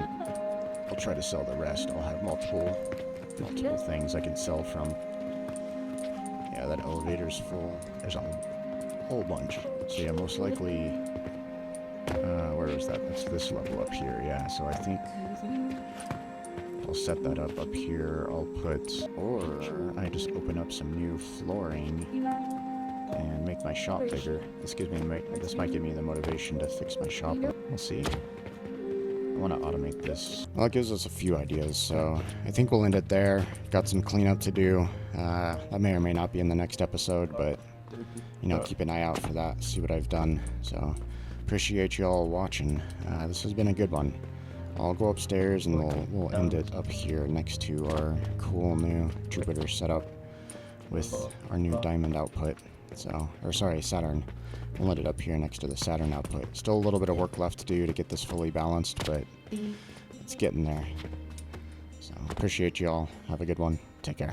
I'll try to sell the rest. I'll have multiple things I can sell from. Yeah, that elevator's full. There's a whole bunch. So yeah, most likely, where is that? That's this level up here. Yeah, so I think I'll set that up here. I'll put, or I just open up some new flooring and make my shop bigger. This might give me the motivation to fix my shop up. We'll see. I want to automate this. Well, it gives us a few ideas, so I think we'll end it there. Got some cleanup to do. That may or may not be in the next episode, but you know, keep an eye out for that. See what I've done. So appreciate you all watching. This has been a good one. I'll go upstairs and we'll end it up here next to our cool new Jupiter setup with our new diamond output. So, or sorry, Saturn. We'll end it up here next to the Saturn output. Still a little bit of work left to do to get this fully balanced, but it's getting there. So, appreciate y'all. Have a good one. Take care.